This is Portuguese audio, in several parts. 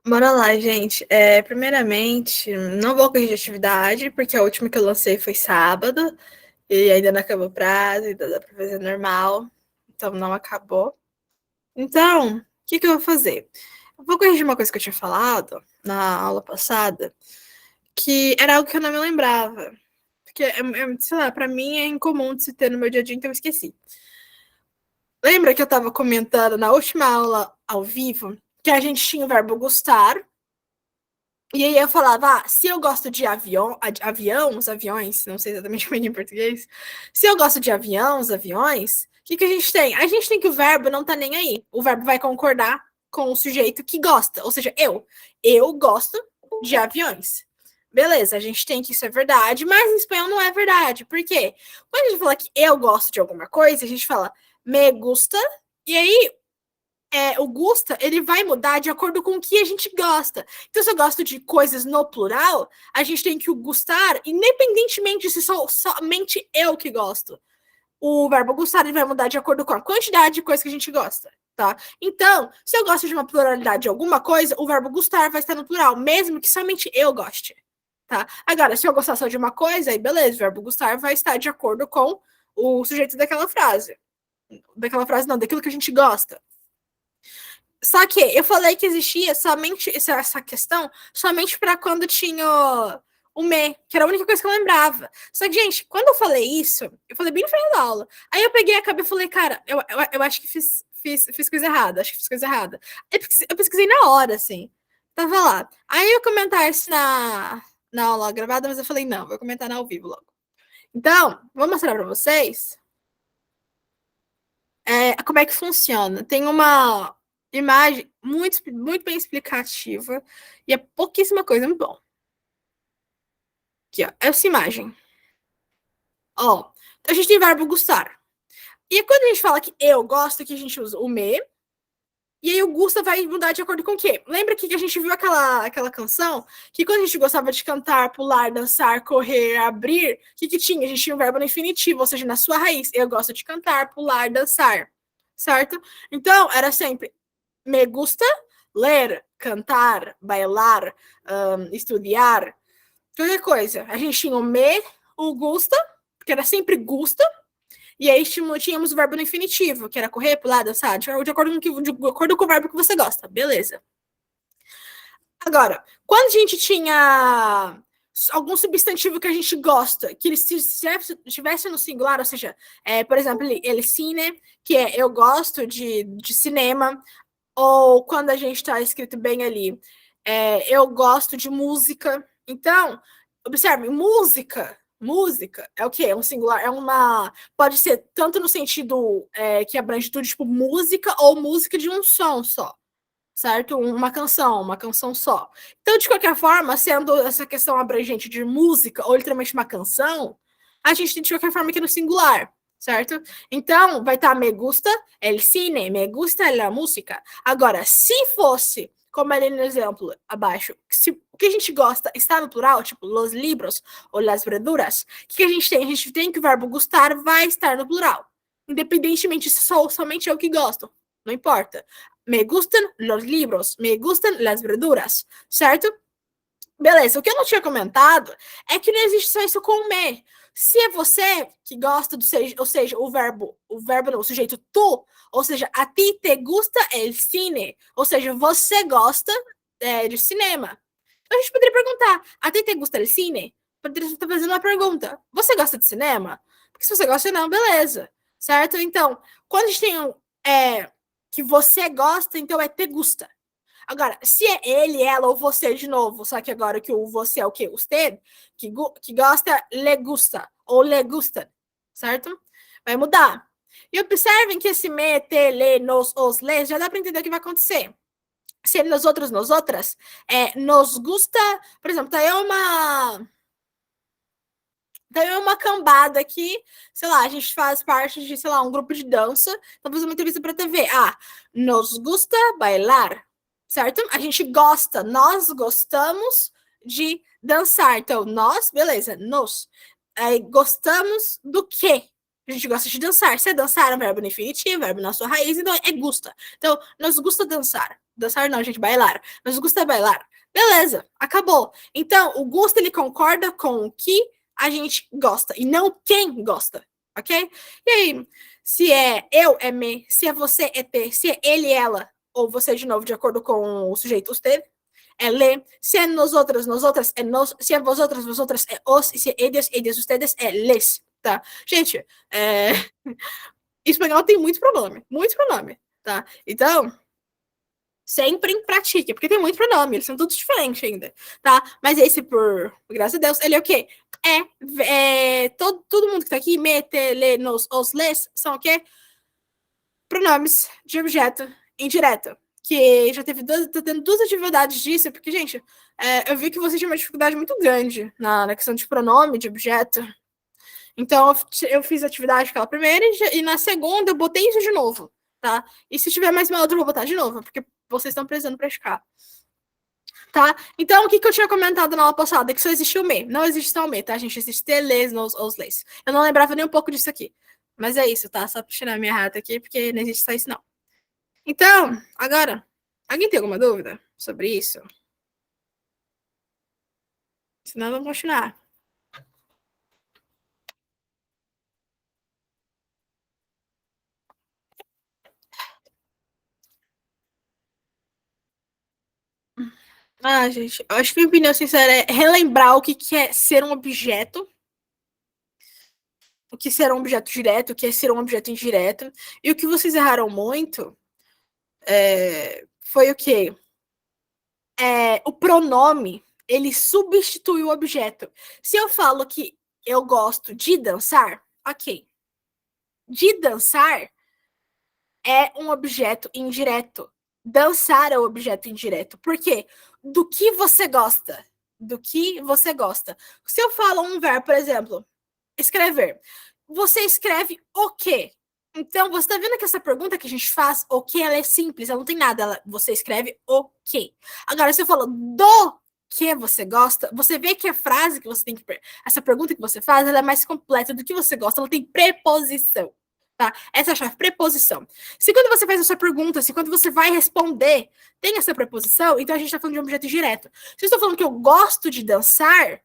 Bora lá, gente. Primeiramente, não vou corrigir a atividade, porque a última que eu lancei foi sábado, e ainda não acabou o prazo, ainda dá pra fazer normal, então não acabou. Então, o que que eu vou fazer? Eu vou corrigir uma coisa que eu tinha falado na aula passada, que era algo que eu não me lembrava. Porque, sei lá, pra mim é incomum de se ter no meu dia a dia, então eu esqueci. Lembra que eu tava comentando na última aula ao vivo que a gente tinha o verbo gostar. E aí eu falava, se eu gosto de avião, os aviões, não sei exatamente como é em português, se eu gosto de avião, os aviões, o que que a gente tem? A gente tem que o verbo não tá nem aí. O verbo vai concordar com o sujeito que gosta, ou seja, eu. Eu gosto de aviões. Beleza, a gente tem que isso é verdade, mas em espanhol não é verdade. Por quê? Quando a gente fala que eu gosto de alguma coisa, a gente fala me gusta, e aí o gusta, ele vai mudar de acordo com o que a gente gosta. Então, se eu gosto de coisas no plural, a gente tem que o gustar, independentemente se sou somente eu que gosto. O verbo gustar ele vai mudar de acordo com a quantidade de coisas que a gente gosta, tá? Então, se eu gosto de uma pluralidade de alguma coisa, o verbo gustar vai estar no plural, mesmo que somente eu goste, tá? Agora, se eu gostar só de uma coisa, aí beleza, o verbo gustar vai estar de acordo com o sujeito daquela frase. Daquela frase, não, daquilo que a gente gosta. Só que eu falei que existia somente essa questão somente para quando tinha o me, que era a única coisa que eu lembrava. Só que, gente, quando eu falei isso, eu falei bem no final da aula. Aí eu peguei a cabeça e falei, cara, eu acho que fiz coisa errada, acho que fiz coisa errada. Eu pesquisei na hora, assim. Tava lá. Aí eu comentar isso na aula gravada, mas eu falei, não, vou comentar na ao vivo logo. Então, vou mostrar para vocês como é que funciona. Tem uma imagem muito bem explicativa e é pouquíssima coisa, muito bom. Aqui, ó, essa imagem. Ó, então a gente tem o verbo gostar. E quando a gente fala que eu gosto, que a gente usa o me, e aí o gusta vai mudar de acordo com o quê? Lembra que a gente viu aquela canção? Que quando a gente gostava de cantar, pular, dançar, correr, abrir, o que tinha? A gente tinha um verbo no infinitivo, ou seja, na sua raiz. Eu gosto de cantar, pular, dançar. Certo? Então, era sempre me gusta ler, cantar, bailar, estudar, qualquer coisa. A gente tinha o me, o gusta, que era sempre gusta, e aí tínhamos o verbo no infinitivo, que era correr, pular, dançar, de acordo com o verbo que você gosta. Beleza. Agora, quando a gente tinha algum substantivo que a gente gosta, que ele estivesse no singular, ou seja, por exemplo, ele cine, que é eu gosto de cinema, ou quando a gente está escrito bem ali, eu gosto de música. Então, observe, música é o quê? É um singular, pode ser tanto no sentido que abrange tudo, tipo música, ou música de um som só, certo? Uma canção só. Então, de qualquer forma, sendo essa questão abrangente de música, ou literalmente uma canção, a gente tem de qualquer forma aqui no singular, certo? Então, vai estar me gusta el cine, me gusta la música. Agora, se fosse, como ali no exemplo abaixo, o que a gente gosta está no plural, tipo los libros ou las verduras, o que a gente tem? A gente tem que o verbo gustar vai estar no plural. Independentemente se sou somente eu que gosto. Não importa. Me gustan los libros, me gustan las verduras, certo? Beleza, o que eu não tinha comentado é que não existe só isso com me. Se é você que gosta do seja, ou seja, o verbo não, o sujeito tu, ou seja, a ti te gusta el cine, ou seja, você gosta de cinema. Então a gente poderia perguntar, a ti te gusta el cine? Poderia estar fazendo uma pergunta, você gosta de cinema? Porque se você gosta não, beleza, certo? Então, quando a gente tem que você gosta, então é te gusta. Agora, se é ele, ela ou você de novo, só que agora que o você é o quê? Usted, que gosta, le gusta, ou le gusta, certo? Vai mudar. E observem que esse me, te, le, nos, os, les, já dá para entender o que vai acontecer. Se nos outros, nos outras, nos gusta, por exemplo, tá aí uma cambada aqui, sei lá, a gente faz parte de, sei lá, um grupo de dança, tá fazendo uma entrevista pra TV. Nos gusta bailar, certo? A gente gosta, nós gostamos de dançar. Então, nós, beleza, gostamos do quê? A gente gosta de dançar. Se é dançar, é um verbo no infinitivo, verbo na sua raiz, então é gusta. Então, nos gusta dançar. Dançar não, gente, bailar. Nos gusta bailar. Beleza, acabou. Então, o gosto, ele concorda com o que a gente gosta, e não quem gosta, ok? E aí, se é eu, é me. Se é você, é te. Se é ele, ela, ou você, de novo, de acordo com o sujeito, usted, é le. Se é nosotras, é nos. Se é vosotras, é os. E se é ellos, ustedes, é les. Tá? Gente, espanhol tem muito pronome, tá? Então, sempre pratique, porque tem muito pronome, eles são todos diferentes ainda, tá? Mas esse, por graças a Deus, ele é o quê? Todo mundo que tá aqui, mete, lê, nos, os, les, são o quê? Pronomes de objeto indireto. Que já tá tendo duas atividades disso, porque, gente, eu vi que você tinha uma dificuldade muito grande na questão de pronome, de objeto. Então, eu fiz a atividade aquela primeira e na segunda eu botei isso de novo, tá? E se tiver mais uma outra, eu vou botar de novo, porque vocês estão precisando praticar. Tá? Então, o que eu tinha comentado na aula passada? Que só existe o me. Não existe só o me, tá, gente? Existe teles, nos, os, leis. Eu não lembrava nem um pouco disso aqui. Mas é isso, tá? Só pra tirar minha rata aqui, porque não existe só isso, não. Então, agora, alguém tem alguma dúvida sobre isso? Senão, vamos continuar. Ah, gente, eu acho que minha opinião sincera é relembrar o que é ser um objeto, o que será um objeto direto, o que é ser um objeto indireto. E o que vocês erraram muito foi o quê? O pronome, ele substitui o objeto. Se eu falo que eu gosto de dançar, ok. De dançar é um objeto indireto. Dançar é o objeto indireto. Por quê? Do que você gosta. Do que você gosta. Se eu falo um verbo, por exemplo, escrever. Você escreve o quê? Então, você está vendo que essa pergunta que a gente faz, o que, ela é simples, ela não tem nada. Você escreve o quê. Agora, se eu falo do que você gosta, você vê que a frase que você tem que. Essa pergunta que você faz, ela é mais completa do que você gosta, ela tem preposição. Tá? Essa é a chave, preposição. Se quando você faz essa pergunta, se quando você vai responder, tem essa preposição, então a gente está falando de um objeto direto. Se eu estou falando que eu gosto de dançar,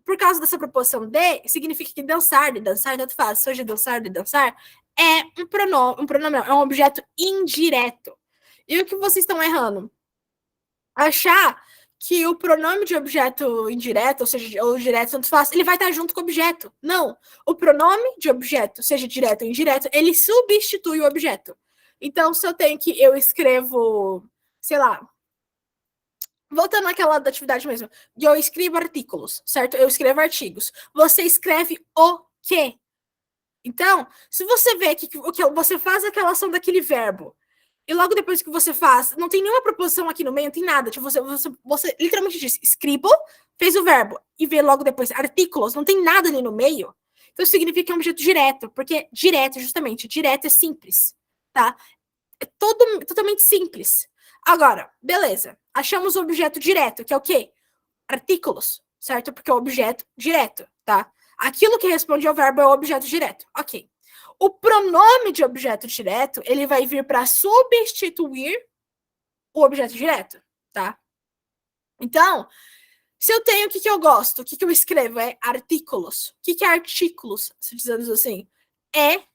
por causa dessa proporção de, significa que dançar, tanto faz, seja de dançar, é um pronome, é um objeto indireto. E o que vocês estão errando? Achar que o pronome de objeto indireto, ou seja, ou direto, tanto faz, ele vai estar junto com o objeto. Não. O pronome de objeto, seja direto ou indireto, ele substitui o objeto. Então, se eu tenho que eu escrevo, sei lá, voltando àquela da atividade mesmo, eu escrevo artigos, certo? Eu escrevo artigos. Você escreve o quê? Então, se você vê que você faz aquela ação daquele verbo, e logo depois que você faz, não tem nenhuma proposição aqui no meio, não tem nada. Tipo, você literalmente diz escribo, fez o verbo, e vê logo depois artigos, não tem nada ali no meio. Então, isso significa que é um objeto direto, porque direto, justamente, direto é simples, tá? É totalmente simples. Agora, beleza. Achamos o objeto direto, que é o quê? Artículos, certo? Porque é o objeto direto, tá? Aquilo que responde ao verbo é o objeto direto. Ok. O pronome de objeto direto, ele vai vir para substituir o objeto direto, tá? Então, se eu tenho o que eu gosto, o que eu escrevo é artículos. O que é artículos, se dizemos assim?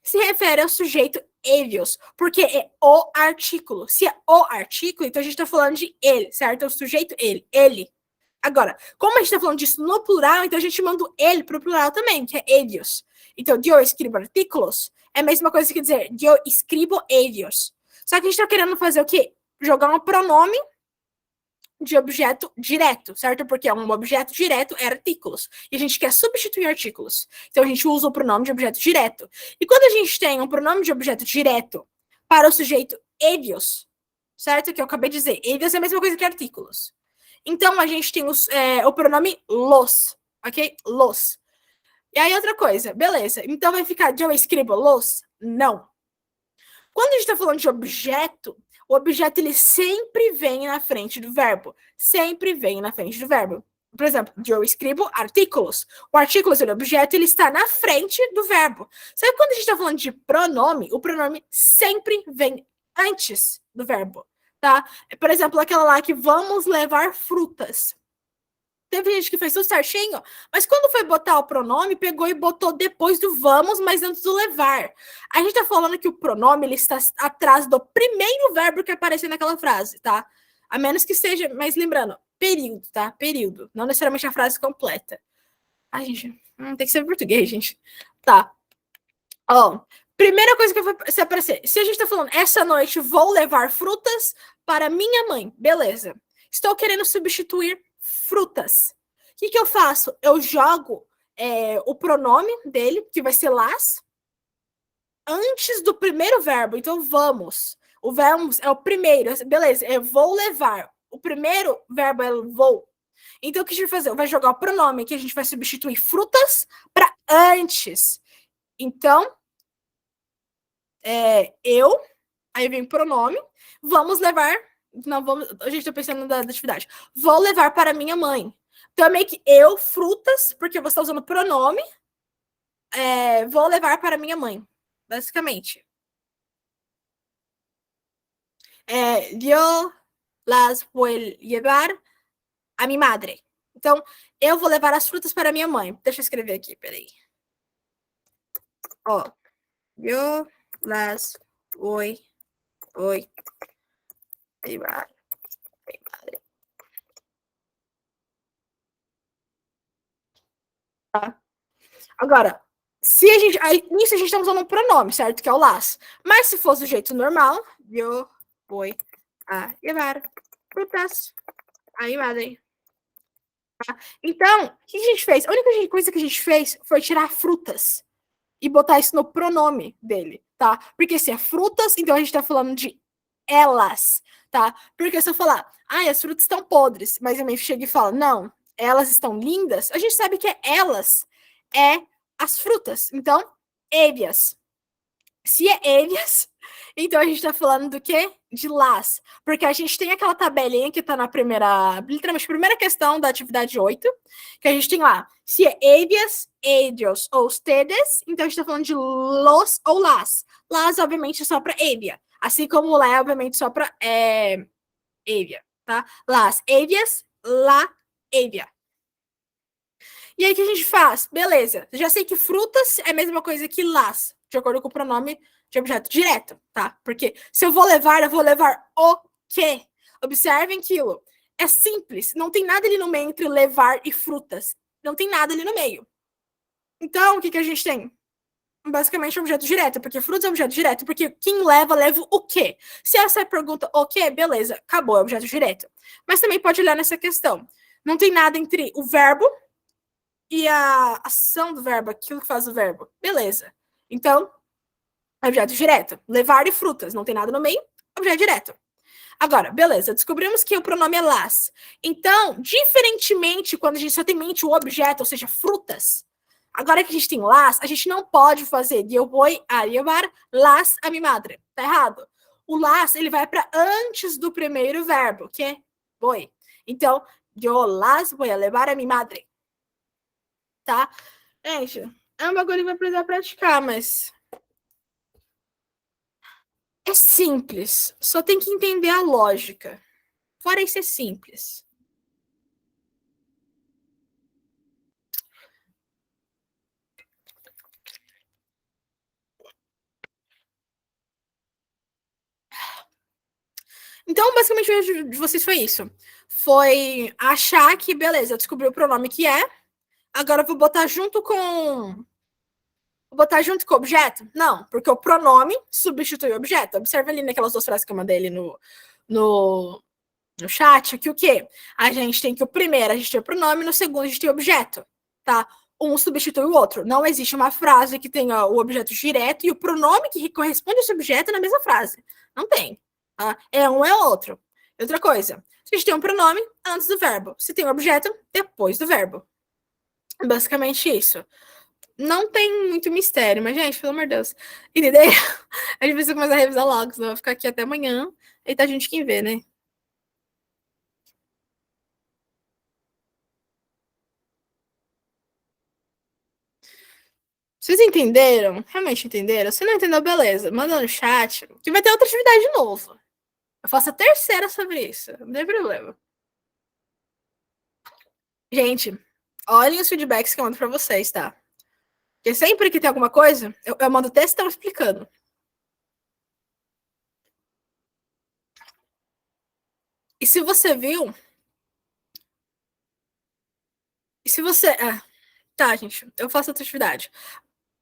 Se refere ao sujeito eles, porque é o artículo. Se é o artículo, então a gente está falando de ele, certo? É o sujeito ele. Agora, como a gente está falando disso no plural, então a gente manda o ele para o plural também, que é eles. Então, eu escrevo artículos é a mesma coisa que dizer eu escrevo eles. Só que a gente está querendo fazer o quê? Jogar um pronome de objeto direto, certo? Porque um objeto direto é artículos. E a gente quer substituir artículos. Então a gente usa o pronome de objeto direto. E quando a gente tem um pronome de objeto direto para o sujeito eles, certo? Que eu acabei de dizer. Eles é a mesma coisa que artículos. Então a gente tem o pronome los, ok? Los. E aí outra coisa, beleza. Então vai ficar eu escrevo los? Não. Quando a gente está falando de objeto, o objeto ele sempre vem na frente do verbo. Sempre vem na frente do verbo. Por exemplo, eu escrevo artículos. O artículo é o objeto, ele está na frente do verbo. Sabe quando a gente está falando de pronome, o pronome sempre vem antes do verbo, tá? Por exemplo, aquela lá que vamos levar frutas. Teve gente que fez tudo certinho, mas quando foi botar o pronome, pegou e botou depois do vamos, mas antes do levar. A gente tá falando que o pronome ele está atrás do primeiro verbo que apareceu naquela frase, tá? A menos que seja, mas lembrando, período, tá? Período, não necessariamente a frase completa. Ai, gente, tem que ser português, gente. Tá. Ó, primeira coisa que vai aparecer. Se a gente tá falando, essa noite vou levar frutas para minha mãe. Beleza. Estou querendo substituir frutas. O que eu faço? Eu jogo o pronome dele, que vai ser las, antes do primeiro verbo. Então, vamos. O vamos é o primeiro. Beleza, eu vou levar. O primeiro verbo é vou. Então, o que a gente vai fazer? Vai jogar o pronome que a gente vai substituir frutas para antes. Então, eu, aí vem pronome, vamos levar, não vamos, a gente tá pensando da atividade, vou levar para minha mãe. Então é meio que eu, frutas, porque você está usando pronome, vou levar para minha mãe, basicamente. Yo las voy llevar a mi madre. Então, eu vou levar as frutas para minha mãe. Deixa eu escrever aqui, peraí. Ó, yo las voy llevar. Tá? Agora, se a gente. Aí, nisso a gente tá usando um pronome, certo? Que é o las. Mas se fosse do jeito normal, eu vou a levar frutas a mi madre. Tá? Então, o que a gente fez? A única coisa que a gente fez foi tirar frutas e botar isso no pronome dele, tá? Porque se é frutas, então a gente tá falando de elas, tá? Porque se eu falar, as frutas estão podres, mas a mãe chega e fala, não, elas estão lindas, a gente sabe que elas é as frutas. Então, ellas. Se é ellas, então a gente está falando do quê? De las. Porque a gente tem aquela tabelinha que está na primeira, literalmente, primeira questão da atividade 8, que a gente tem lá, se é ellas, ellos ou ustedes, então a gente está falando de los ou las. Las, obviamente, é só para ella. Assim como lá, obviamente, só para ella, tá? Las, ellas, la, ella. E aí, o que a gente faz? Beleza, já sei que frutas é a mesma coisa que las, de acordo com o pronome de objeto direto, tá? Porque se eu vou levar o quê? Observem aquilo. É simples, não tem nada ali no meio entre levar e frutas. Não tem nada ali no meio. Então, o que a gente tem? Basicamente é objeto direto, porque frutas é objeto direto, porque quem leva o quê? Se essa é a pergunta o quê, beleza, acabou, é objeto direto. Mas também pode olhar nessa questão. Não tem nada entre o verbo e a ação do verbo, aquilo que faz o verbo. Beleza. Então, objeto direto. Levar e frutas. Não tem nada no meio, objeto direto. Agora, beleza, descobrimos que o pronome é las. Então, diferentemente quando a gente só tem em mente o objeto, ou seja, frutas, agora que a gente tem las, a gente não pode fazer eu vou a llevar las a mi madre. Tá errado. O las, ele vai para antes do primeiro verbo, que é voy. Então, yo las voy a levar a mi madre. Tá? Gente, é um bagulho que vai precisar praticar, mas é simples. Só tem que entender a lógica. Fora isso, é simples. Então, basicamente, o erro de vocês foi isso. Foi achar que, beleza, eu descobri o pronome que é, agora eu vou botar junto com. Vou botar junto com o objeto? Não, porque o pronome substitui o objeto. Observe ali naquelas duas frases que eu mandei ali no, no chat, que o quê? A gente tem que o primeiro, a gente tem o pronome, no segundo, a gente tem o objeto, tá? Um substitui o outro. Não existe uma frase que tenha o objeto direto e o pronome que corresponde a esse objeto na mesma frase. Não tem. Tá? É um é outro. Outra coisa, a gente tem um pronome antes do verbo. Se tem um objeto, depois do verbo. Basicamente isso. Não tem muito mistério, mas, gente, pelo amor de Deus. Entendeu? A gente precisa começar a revisar logo, senão vai ficar aqui até amanhã. E tá a gente quem vê, né? Vocês entenderam? Realmente entenderam? Se não entendeu, beleza. Manda no chat, que vai ter outra atividade de novo. Eu faço a terceira sobre isso. Não tem problema. Gente, olhem os feedbacks que eu mando pra vocês, tá? Porque sempre que tem alguma coisa, eu mando textão explicando. E se você viu... E se você... tá, gente. Eu faço outra atividade.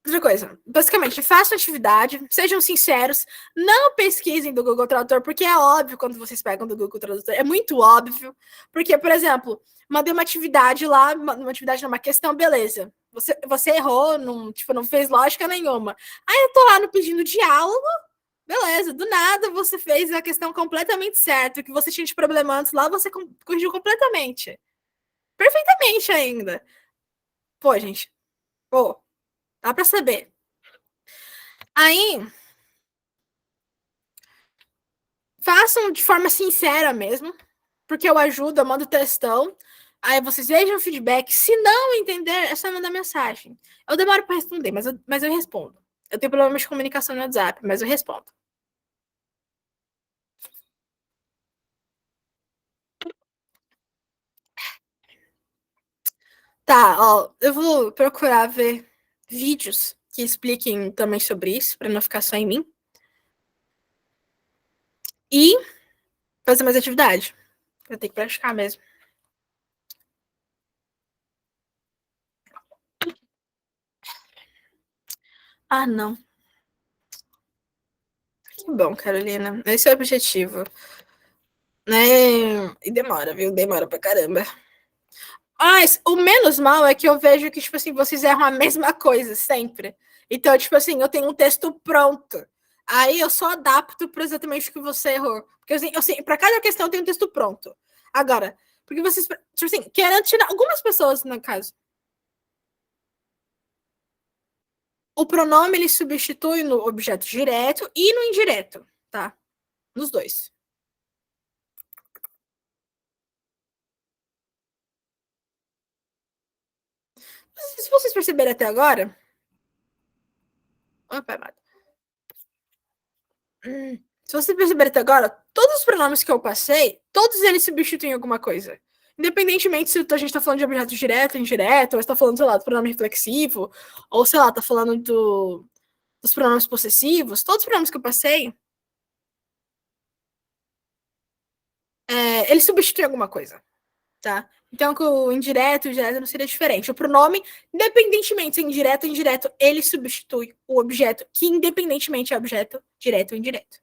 Outra coisa, basicamente, façam atividade, sejam sinceros, não pesquisem do Google Tradutor, porque é óbvio quando vocês pegam do Google Tradutor, é muito óbvio, porque, por exemplo, mandei uma atividade lá, uma atividade numa questão, beleza, você errou, não, tipo, não fez lógica nenhuma. Aí eu tô lá no pedindo diálogo, beleza, do nada você fez a questão completamente certa, o que você tinha de problema antes lá, você corrigiu completamente. Perfeitamente ainda. Pô, gente, pô, dá pra saber. Aí, façam de forma sincera mesmo, porque eu ajudo, eu mando textão. Aí vocês vejam o feedback. Se não entender, é só mandar mensagem. Eu demoro para responder, mas eu respondo. Eu tenho problemas de comunicação no WhatsApp, mas eu respondo. Tá, ó, eu vou procurar ver vídeos que expliquem também sobre isso, para não ficar só em mim. E fazer mais atividade. Eu tenho que praticar mesmo. Ah, não. Que bom, Carolina. Esse é o objetivo. Né? E demora, viu? Demora pra caramba. Mas o menos mal é que eu vejo que, tipo assim, vocês erram a mesma coisa sempre. Então, tipo assim, eu tenho um texto pronto. Aí eu só adapto para exatamente o que você errou. Porque assim, para cada questão eu tenho um texto pronto. Agora, porque vocês, tipo assim, querendo tirar. Algumas pessoas, no caso. O pronome ele substitui no objeto direto e no indireto, tá? Nos dois. Se vocês perceberem até agora. Opa, se você perceber até agora, todos os pronomes que eu passei, todos eles substituem alguma coisa. Independentemente se a gente tá falando de objeto direto, indireto, ou está falando, sei lá, do pronome reflexivo, ou sei lá, tá falando dos pronomes possessivos, todos os pronomes que eu passei, eles substituem alguma coisa, tá? Então, com o indireto e o direto não seria diferente. O pronome, independentemente se é indireto ou indireto, ele substitui o objeto, que independentemente é objeto direto ou indireto.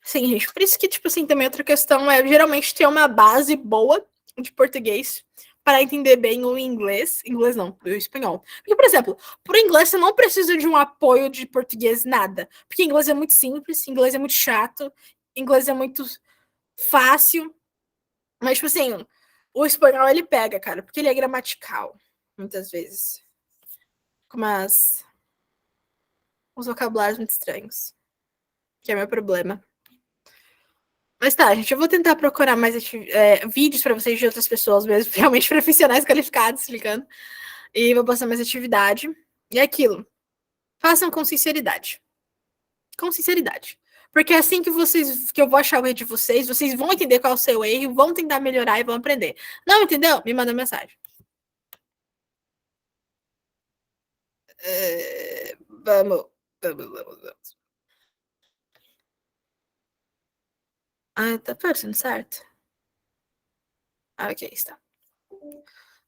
Sim, gente. Por isso que, tipo assim, também outra questão é geralmente ter uma base boa de português para entender bem o inglês. Inglês não, o espanhol. Porque, por exemplo, por inglês você não precisa de um apoio de português, nada. Porque inglês é muito simples, inglês é muito chato, inglês é muito fácil. Mas, tipo assim, o espanhol ele pega, cara, porque ele é gramatical, muitas vezes. Com uns vocabulários muito estranhos. Que é meu problema. Mas tá, gente, eu vou tentar procurar mais vídeos para vocês de outras pessoas mesmo, realmente profissionais qualificados, explicando. E vou passar mais atividade. E é aquilo. Façam com sinceridade. Com sinceridade. Porque é assim que eu vou achar o erro de vocês, vocês vão entender qual é o seu erro, vão tentar melhorar e vão aprender. Não entendeu? Me manda mensagem. Vamos, vamos. Ah, tá parecendo certo? Ah, ok, está.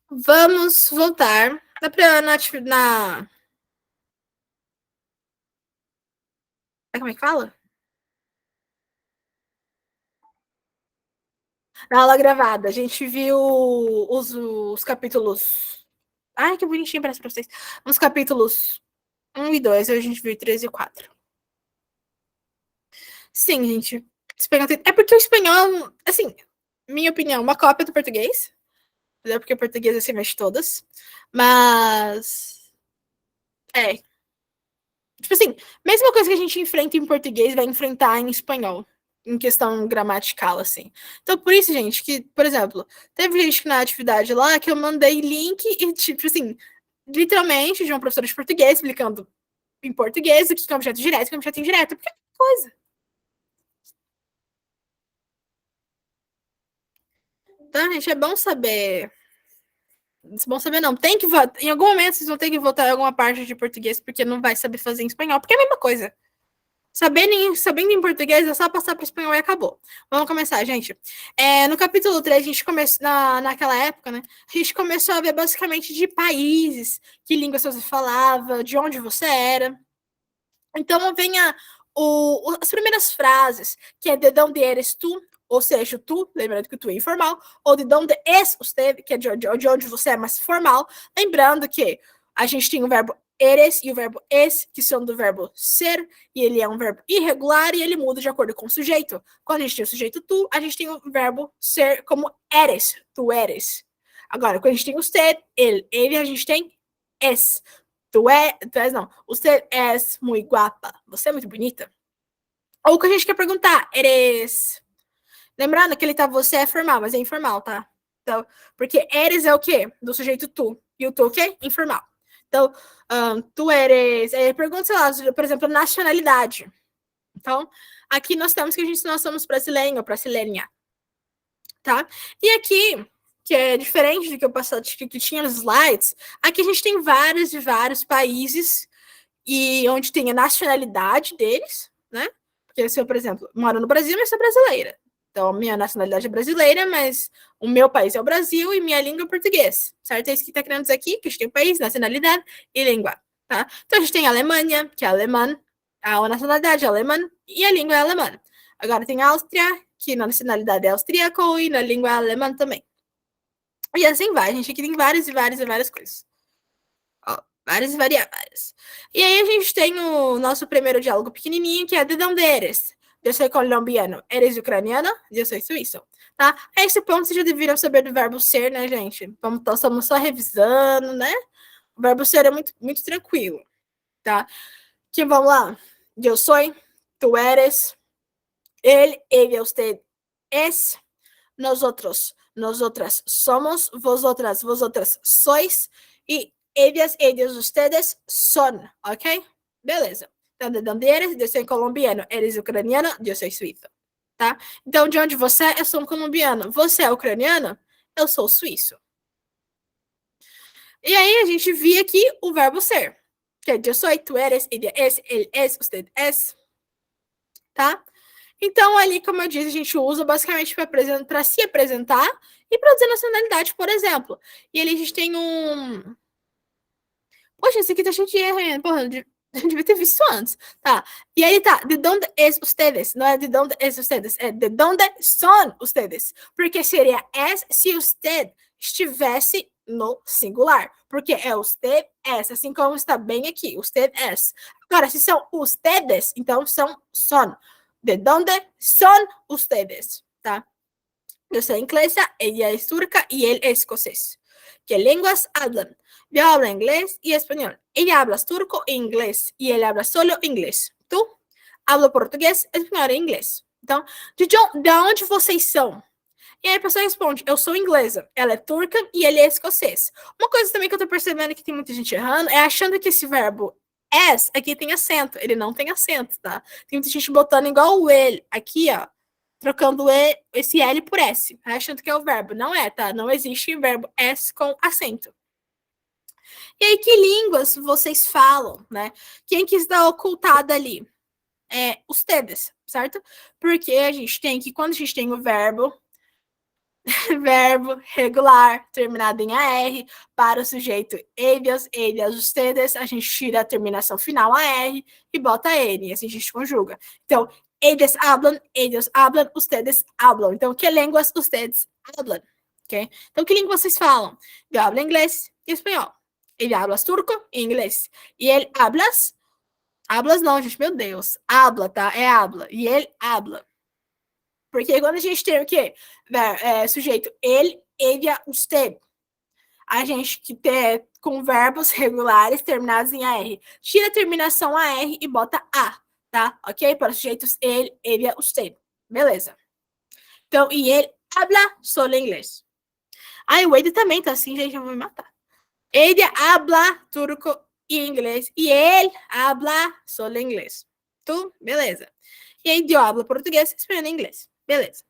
Vamos voltar na. Como é que fala? Na aula gravada, a gente viu os capítulos. Ai, que bonitinho, parece pra vocês. Os capítulos 1 e 2, hoje a gente viu 3 e 4. Sim, gente. É porque o espanhol, assim, minha opinião, uma cópia do português. Entendeu? Porque o português assim mexe todas. Mas. É. Tipo assim, mesma coisa que a gente enfrenta em português, vai enfrentar em espanhol. em questão gramatical, assim. Então, por isso, gente, que, por exemplo, teve gente que na atividade lá que eu mandei link e, tipo assim, literalmente, de uma professora de português explicando em português o que é objeto direto e o que é objeto indireto, porque é coisa. Então, gente, é bom saber. É bom saber, não. Tem que votar. Em algum momento vocês vão ter que votar em alguma parte de português, porque não vai saber fazer em espanhol, porque é a mesma coisa. Sabendo em português, é só passar para o espanhol e acabou. Vamos começar, gente. No capítulo 3, a gente começou, naquela época, né? A gente começou a ver basicamente de países, que línguas você falava, de onde você era. Então, venha as primeiras frases, que é de onde eres tu, ou seja, tu, lembrando que tu é informal, ou de onde es usted, que é de onde você é mais formal, lembrando que a gente tem o verbo eres e o verbo es, que são do verbo ser, e ele é um verbo irregular e ele muda de acordo com o sujeito. Quando a gente tem o sujeito tu, a gente tem o verbo ser como eres, tu eres. Agora, quando a gente tem usted, ele, a gente tem es. Tu és não. Você és muito guapa. Você é muito bonita. Ou o que a gente quer perguntar, eres. Lembrando que ele tá, você é formal, mas é informal, tá? Então, porque eres é o quê? Do sujeito tu. E o tu é o quê? Informal. Então, tu eres. Pergunta, sei lá, por exemplo, nacionalidade. Então, aqui nós temos que nós somos brasileiro ou brasileirinha. Tá? E aqui, que é diferente do que eu passei, que tinha nos slides, aqui a gente tem vários e vários países e onde tem a nacionalidade deles, né? Porque se eu, por exemplo, moro no Brasil, mas sou brasileira. Então, minha nacionalidade é brasileira, mas o meu país é o Brasil e minha língua é português, certo? É isso que está querendo dizer aqui, que a gente tem país, nacionalidade e língua, tá? Então, a gente tem a Alemanha, que é alemã, a nacionalidade é alemã e a língua é alemã. Agora tem a Áustria, que na nacionalidade é austríaco e na língua é alemã também. E assim vai, gente. Aqui tem várias e várias e várias coisas. Ó, várias e variáveis. E aí a gente tem o nosso primeiro diálogo pequenininho, que é de onde eres? Eu sou colombiano. Eres ucraniano? Eu sou suíço. Tá? A esse ponto vocês já deveriam saber do verbo ser, né, gente? Estamos só revisando, né? O verbo ser é muito, muito tranquilo, tá? Que vamos lá. Eu sou, tu eres, ele, usted es, nosotros, nosotras somos, vosotras sois, e ellos, ustedes son, ok? Beleza. Então, de onde eres? Eu sou colombiano. Eres ucraniano? Eu sou suíço. Tá? Então, de onde você é? Eu sou um colombiano. Você é ucraniano? Eu sou suíço. E aí, a gente via aqui o verbo ser. Que é eu sou, tu eres, ella es, él es, usted es. Tá? Então, ali, como eu disse, a gente usa basicamente para se apresentar e para dizer nacionalidade, por exemplo. E ali a gente tem um. Poxa, esse aqui tá cheio de erro ainda. Porra, eu devia ter visto antes. Tá. E aí tá, de donde es ustedes? Não é de donde es ustedes, é de donde son ustedes. Porque seria es se usted estivesse no singular. Porque é usted es, assim como está bem aqui, usted es. Agora, se são ustedes, então são son. ¿De dónde son ustedes? ¿Tá? Yo soy inglesa, ella es turca y él es escocés. ¿Qué lenguas hablan? Yo hablo inglés y español. Ella habla turco e inglés y él habla solo inglês. Tu? Hablo português, espanhol e inglês. Então, de onde vocês são? E aí a pessoa responde, eu sou inglesa, ela é turca e ele é escocês. Uma coisa também que eu tô percebendo que tem muita gente errando é achando que esse verbo as aqui tem acento. Ele não tem acento, tá? Tem muita gente botando igual o ele aqui, ó. Trocando esse L por S, achando que é o verbo. Não é, tá? Não existe verbo S com acento. E aí, que línguas vocês falam, né? Quem que está ocultada ali? Os ustedes, certo? Porque a gente tem que, quando a gente tem o verbo verbo regular terminado em AR para o sujeito ellos, ellas, ustedes, a gente tira a terminação final AR e bota N, e assim a gente conjuga. Então, ellos hablan, ustedes hablan. Então, que línguas ustedes hablan? Okay? Então, que língua vocês falam? Eu hablo inglês e espanhol. Ele habla turco e inglês. E ele hablas não, gente, meu Deus. Habla, tá? É habla. E ele habla. Porque quando a gente tem o quê? Sujeito ele, ella, usted. A gente que tem com verbos regulares terminados em AR. Tira a terminação AR e bota A, tá? Ok? Para sujeitos ele, ella, usted. Beleza. Então, e ele habla solo inglês. Ai, o Wade também tá assim, gente, eu vou me matar. Ele habla turco e inglês. E ele habla solo inglês. Tu? Beleza. E aí, eu hablo português, espanhol e inglês. Beleza.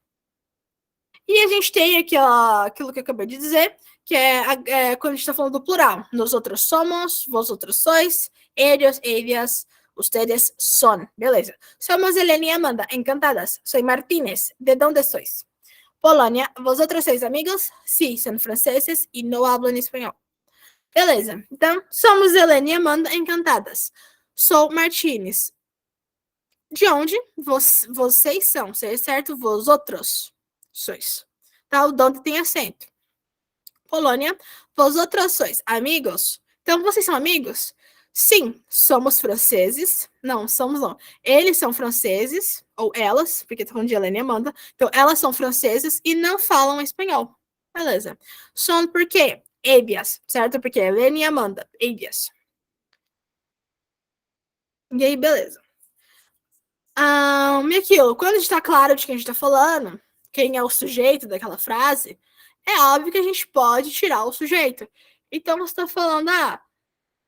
E a gente tem aqui ó, aquilo que eu acabei de dizer, que é quando a gente está falando do plural. Nosotros somos, vosotros sois, ellos, ellas, ustedes son. Beleza. Somos Elena y Amanda, encantadas. Soy Martínez. ¿De dónde sois? Polônia. Vosotros sois amigos? Sí, son franceses y no hablan español. Beleza. Então, somos Helena e Amanda encantadas. Sou Martínez. De onde vocês são? Certo? Vosotros sois. Tá? O donde tem acento. Polônia. Vosotros sois amigos? Então, vocês são amigos? Sim, somos franceses. Não, somos não. Eles são franceses, ou elas, porque estão falando de Helena e Amanda. Então, elas são francesas e não falam espanhol. Beleza. Son por quê? Ellas, certo? Porque Helena e Amanda, ellas. E aí, beleza. E aquilo, quando está claro de quem a gente está falando, quem é o sujeito daquela frase, é óbvio que a gente pode tirar o sujeito. Então, você está falando,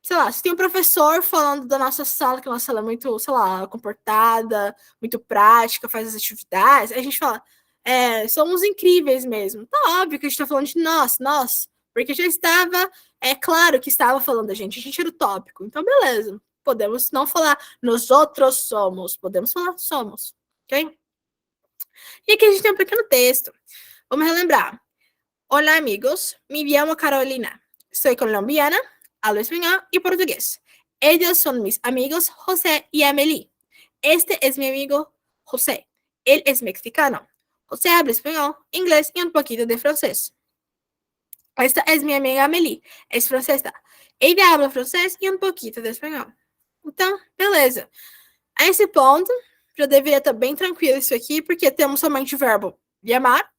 sei lá, se tem um professor falando da nossa sala, que a nossa sala é muito, sei lá, comportada, muito prática, faz as atividades, a gente fala, somos incríveis mesmo. Tá óbvio que a gente está falando de nós, porque já estava, claro que estava falando da gente era o tópico. Então, beleza. Podemos não falar nós outros somos, podemos falar somos, ok? E aqui a gente tem um pequeno texto. Vamos relembrar. Olá, amigos. Me llamo Carolina. Soy colombiana, hablo español y portugués. Ellos son mis amigos José y Amelie. Este es mi amigo José. Él es mexicano. José habla español, inglés y un poquito de francés. Esta es mi amiga Amelie. Es francesa. Ella habla francés e um pouquinho de espanhol. Então, beleza. A esse ponto, já deveria estar bem tranquilo isso aqui, porque temos somente o verbo llamar,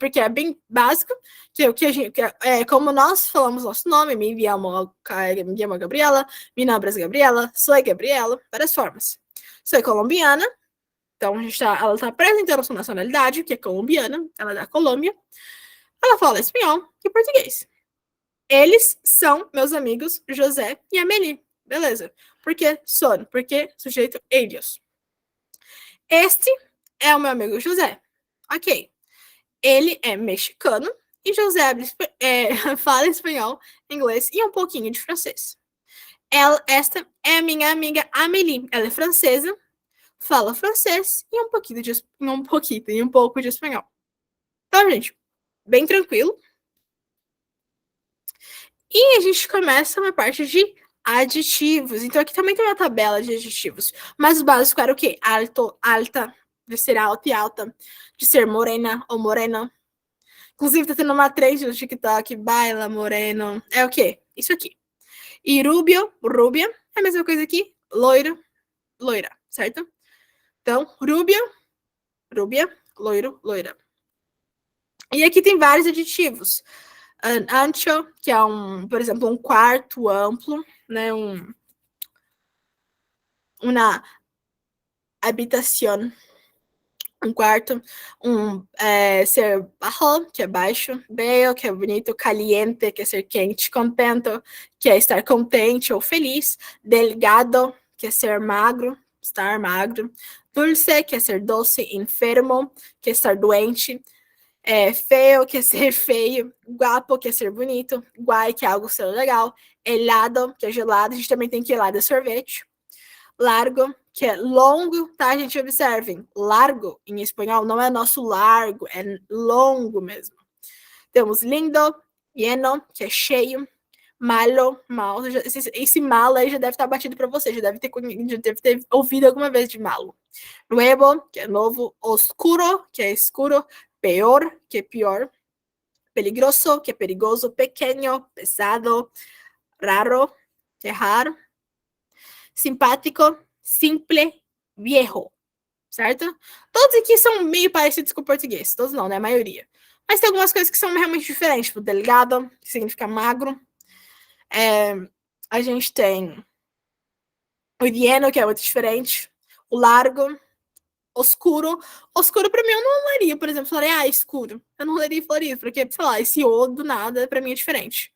porque é bem básico, que é o que a gente, como nós falamos nosso nome, me chamo Gabriela, mi nombre es Gabriela, sou Gabriela, várias formas. Sou colombiana, então ela está apresentando sua nacionalidade, que é colombiana, ela é da Colômbia. Ela fala espanhol e português. Eles são meus amigos José e Amelie. Beleza. Por que son? Porque sujeito ellos. Este é o meu amigo José. Ok. Ele é mexicano e José fala espanhol, inglês e um pouquinho de francês. Esta é a minha amiga Amelie. Ela é francesa, fala francês e um pouco de espanhol. Então, gente, bem tranquilo. E a gente começa uma parte de adjetivos. Então, aqui também tem uma tabela de adjetivos. Mas o básico era o quê? Alto, alta, de ser alto e alta, de ser morena ou morena. Inclusive, tá tendo uma trend no TikTok, baila, moreno. É o quê? Isso aqui. E rubio, rubia, é a mesma coisa aqui. Loiro, loira, certo? Então, rubia, rubia, loiro, loira. E aqui tem vários adjetivos. Ancho, que é por exemplo, um quarto amplo, né? Uma habitação, um quarto, ser bajo, que é baixo, bello, que é bonito, caliente, que é ser quente, contento, que é estar contente ou feliz, delgado, que é ser magro, estar magro, dulce, que é ser doce, enfermo, que é estar doente, feio, que é ser feio, guapo, que é ser bonito, guai, que é algo ser legal, helado, que é gelado, a gente também tem que helado é sorvete, largo, que é longo, tá, gente? Observem, largo em espanhol não é nosso largo, é longo mesmo. Temos lindo, lleno, que é cheio, malo, mal, esse malo aí já deve estar batido para você, já deve ter ouvido alguma vez de malo. Nuevo, que é novo, oscuro, que é escuro, peor, que é pior, peligroso, que é perigoso, pequeño, pesado, raro, que é raro, simpático, simple, viejo, certo? Todos aqui são meio parecidos com o português, todos não, né? A maioria. Mas tem algumas coisas que são realmente diferentes, tipo delgado, que significa magro. A gente tem o lleno, que é muito diferente, o largo, Oscuro. Oscuro pra mim eu não leria, por exemplo, falaria, escuro. Eu não leria florido, porque, sei lá, esse O do nada pra mim é diferente.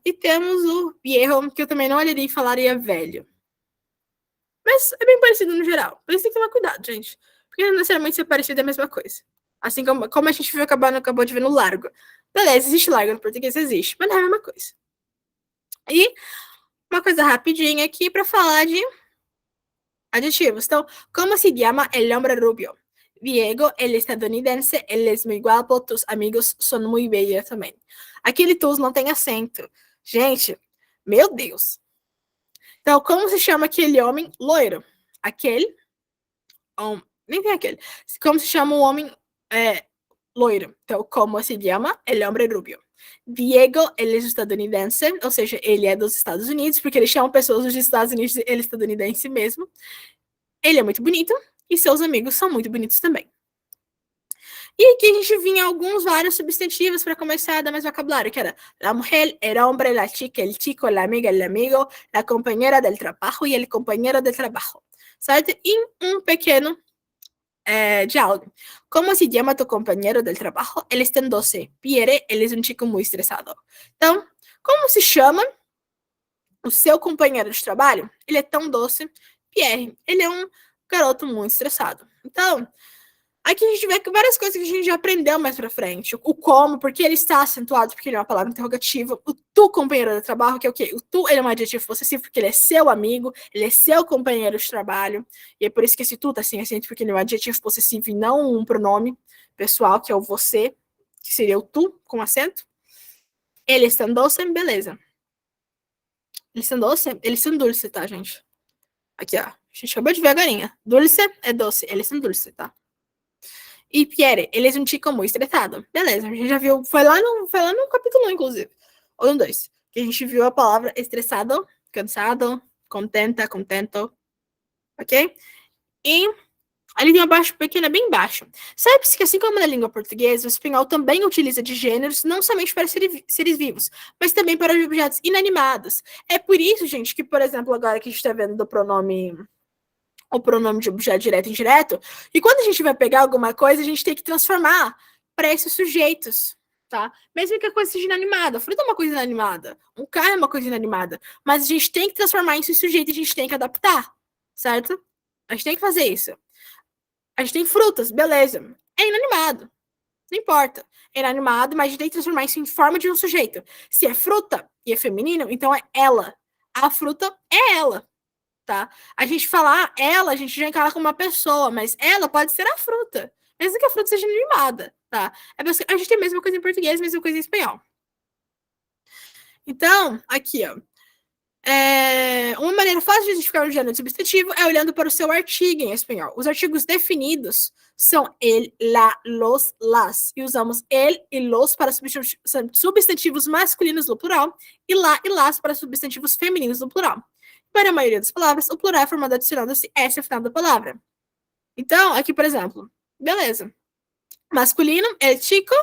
E temos o viejo, que eu também não olharia e falaria velho. Mas é bem parecido no geral. Por isso tem que tomar cuidado, gente. Porque não necessariamente ser parecido é a mesma coisa. Assim como a gente viu acabou de ver no largo. Beleza, existe largo no português, existe, mas não é a mesma coisa. E uma coisa rapidinha aqui para falar de adjetivos. Então, como se chama el hombre rubio? Diego, el estadounidense, él es muy guapo, tus amigos son muy bellos também. Aquele tus não tem acento. Gente, meu Deus. Então, como se chama aquele homem loiro? Aquele. Nem tem aquele. Como se chama um homem loiro? Então, como se chama el hombre rubio? Diego, ele é estadunidense, ou seja, ele é dos Estados Unidos, porque eles chamam pessoas dos Estados Unidos de ele é estadunidense mesmo. Ele é muito bonito e seus amigos são muito bonitos também. E aqui a gente vinha vários substantivos para começar a dar mais vocabulário, que era la mujer, el hombre, la chica, el chico, la amiga, el amigo, la compañera del trabajo y el compañero del trabajo, certo? E um pequeno diálogo. Como se chama tu companheiro del trabajo? Ele está en 12. Pierre, ele é um chico muito estressado. Então, como se chama o seu companheiro de trabalho? Ele é tão doce. Pierre, ele é um garoto muito estressado. Então, aqui a gente vê que várias coisas que a gente já aprendeu mais pra frente. O como, porque ele está acentuado, porque ele é uma palavra interrogativa. O tu, companheiro de trabalho, que é o quê? O tu, ele é um adjetivo possessivo, porque ele é seu amigo, ele é seu companheiro de trabalho. E é por isso que esse tu tá sem acento, porque ele é um adjetivo possessivo e não um pronome pessoal, que é o você, que seria o tu, com acento. Ele está doce, beleza. Ele está doce, ele está dulce, tá, gente? Aqui, ó. A gente acabou de ver agora. Dulce é doce, ele está dulce, tá? E Pierre, ele é um chico muito estressado. Beleza, a gente já viu. Foi lá no capítulo 1, inclusive. Ou no 2. Que a gente viu a palavra estressado, cansado, contenta, contento. Ok? E ali tem uma baixa pequena bem baixa. Sabe-se que, assim como na língua portuguesa, o espanhol também utiliza de gêneros não somente para seres vivos, mas também para objetos inanimados. É por isso, gente, que, por exemplo, agora que a gente está vendo do pronome o pronome de objeto direto e indireto, e quando a gente vai pegar alguma coisa, a gente tem que transformar para esses sujeitos, tá? Mesmo que a coisa seja inanimada. A fruta é uma coisa inanimada, um carro é uma coisa inanimada, mas a gente tem que transformar isso em sujeito, a gente tem que adaptar, certo? A gente tem que fazer isso. A gente tem frutas, beleza. É inanimado, não importa. É inanimado, mas a gente tem que transformar isso em forma de um sujeito. Se é fruta e é feminino, então é ela. A fruta é ela. Tá? A gente falar ela, a gente já encara como uma pessoa, mas ela pode ser a fruta, mesmo que a fruta seja animada, tá? A gente tem a mesma coisa em português, a mesma coisa em espanhol. Então, aqui, ó. Uma maneira fácil de identificar um gênero substantivo é olhando para o seu artigo em espanhol. Os artigos definidos são el, la, los, las. E usamos el e los para substantivos masculinos no plural e lá e las para substantivos femininos no plural. Para a maioria das palavras, o plural é formado adicionando-se S ao final da palavra. Então, aqui, por exemplo, beleza. Masculino é chico.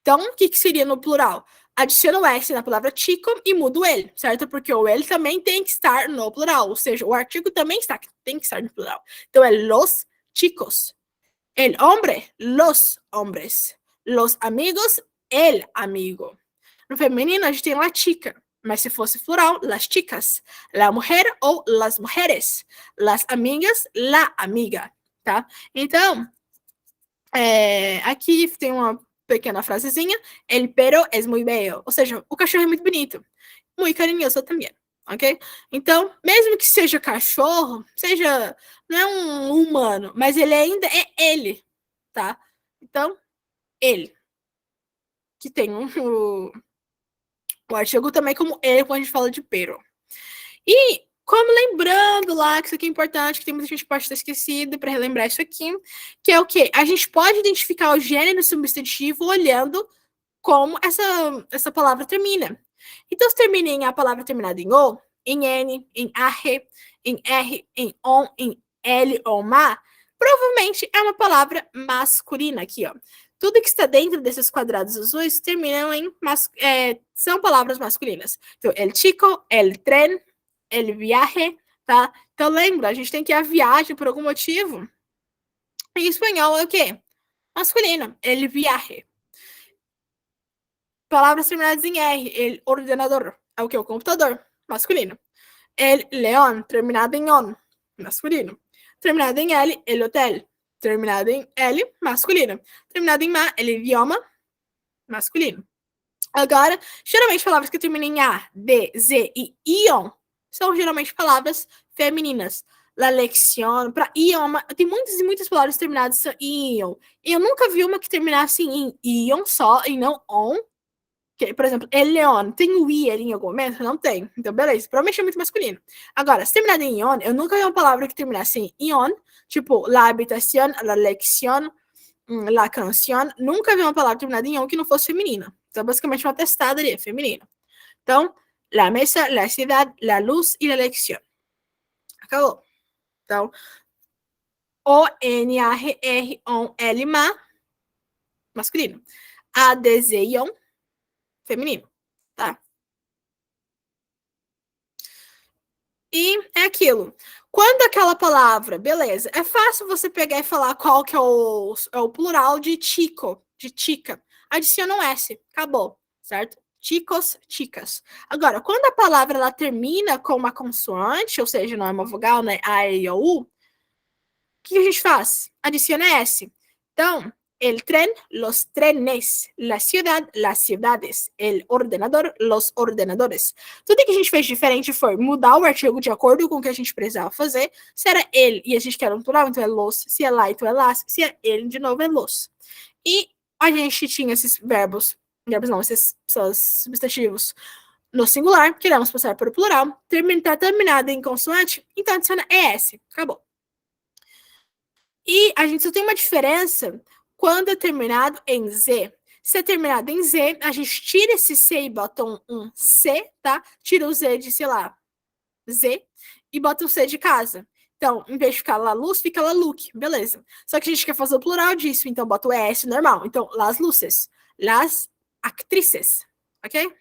Então, o que seria no plural? Adiciono o S na palavra chico e mudo ele, certo? Porque o ele também tem que estar no plural, ou seja, o artigo também tem que estar no plural. Então, é los chicos. El hombre, los hombres. Los amigos, el amigo. No feminino, a gente tem la chica. Mas se fosse plural, las chicas, la mujer ou las mujeres, las amigas, la amiga, tá? Então, aqui tem uma pequena frasezinha, el perro es muy bello, ou seja, o cachorro é muito bonito, muito carinhoso também, ok? Então, mesmo que seja cachorro, não é um humano, mas ele ainda é ele, tá? Então, ele, que tem o artigo também como ele quando a gente fala de pero. E como lembrando lá, que isso aqui é importante, que tem muita gente que pode ter esquecido, para relembrar isso aqui, que é o quê? A gente pode identificar o gênero substantivo olhando como essa palavra termina. Então, se termina em a palavra terminada em O, em N, em AR, em R, em ON, em L ou MA, provavelmente é uma palavra masculina aqui, ó. Tudo que está dentro desses quadrados azuis terminam em são palavras masculinas. Então, el chico, el tren, el viaje, tá? Então, lembra, a gente tem que ir a viagem por algum motivo. Em espanhol é o quê? Masculino. El viaje. Palavras terminadas em R. El ordenador. É o quê? O computador. Masculino. El león. Terminado em on. Masculino. Terminado em L. El hotel. Terminado em L. Masculino. Terminado em ma. El idioma. Masculino. Agora, geralmente palavras que terminam em A, D, Z e ion são geralmente palavras femininas. La lección, para ion, tem muitas e muitas palavras terminadas em ion. Eu nunca vi uma que terminasse em ion só e não on. Que, por exemplo, el león, tem o i ali em algum momento? Não tem. Então, beleza. Provavelmente é muito masculino. Agora, se terminar em ion, eu nunca vi uma palavra que terminasse em ion, tipo la habitación, la lección, la canción. Nunca vi uma palavra terminada em on que não fosse feminina. Então, basicamente, uma testada ali, feminina. Então, la mesa, la ciudad, la luz e la lección. Acabou. Então, O, N, A, R, R, ON, L, MA, masculino. A, D, Z, ION, feminino. Tá? E é aquilo. Quando aquela palavra, beleza, é fácil você pegar e falar qual que é o plural de chico, de chica. Adiciona um S, acabou, certo? Chicos, chicas. Agora, quando a palavra ela termina com uma consoante, ou seja, não é uma vogal, né? A, E, ou U, o que a gente faz? Adiciona S. Então, el tren, los trenes, la ciudad, las ciudades, el ordenador, los ordenadores. Tudo que a gente fez diferente foi mudar o artigo de acordo com o que a gente precisava fazer. Se era ele e a gente quer um plural, então é los. Se é lá, então é las. Se é ele, de novo, é los. E a gente tinha esses verbos não, esses substantivos no singular, queremos passar para o plural, está terminado em consoante, então adiciona ES. Acabou. E a gente só tem uma diferença quando é terminado em Z. Se é terminado em Z, a gente tira esse C e bota um C, tá? Tira o Z de, sei lá, Z e bota o C de casa. Então, em vez de ficar lá luz, fica lá look. Beleza. Só que a gente quer fazer o plural disso, então bota o ES normal. Então, las luces, las actrices, ok?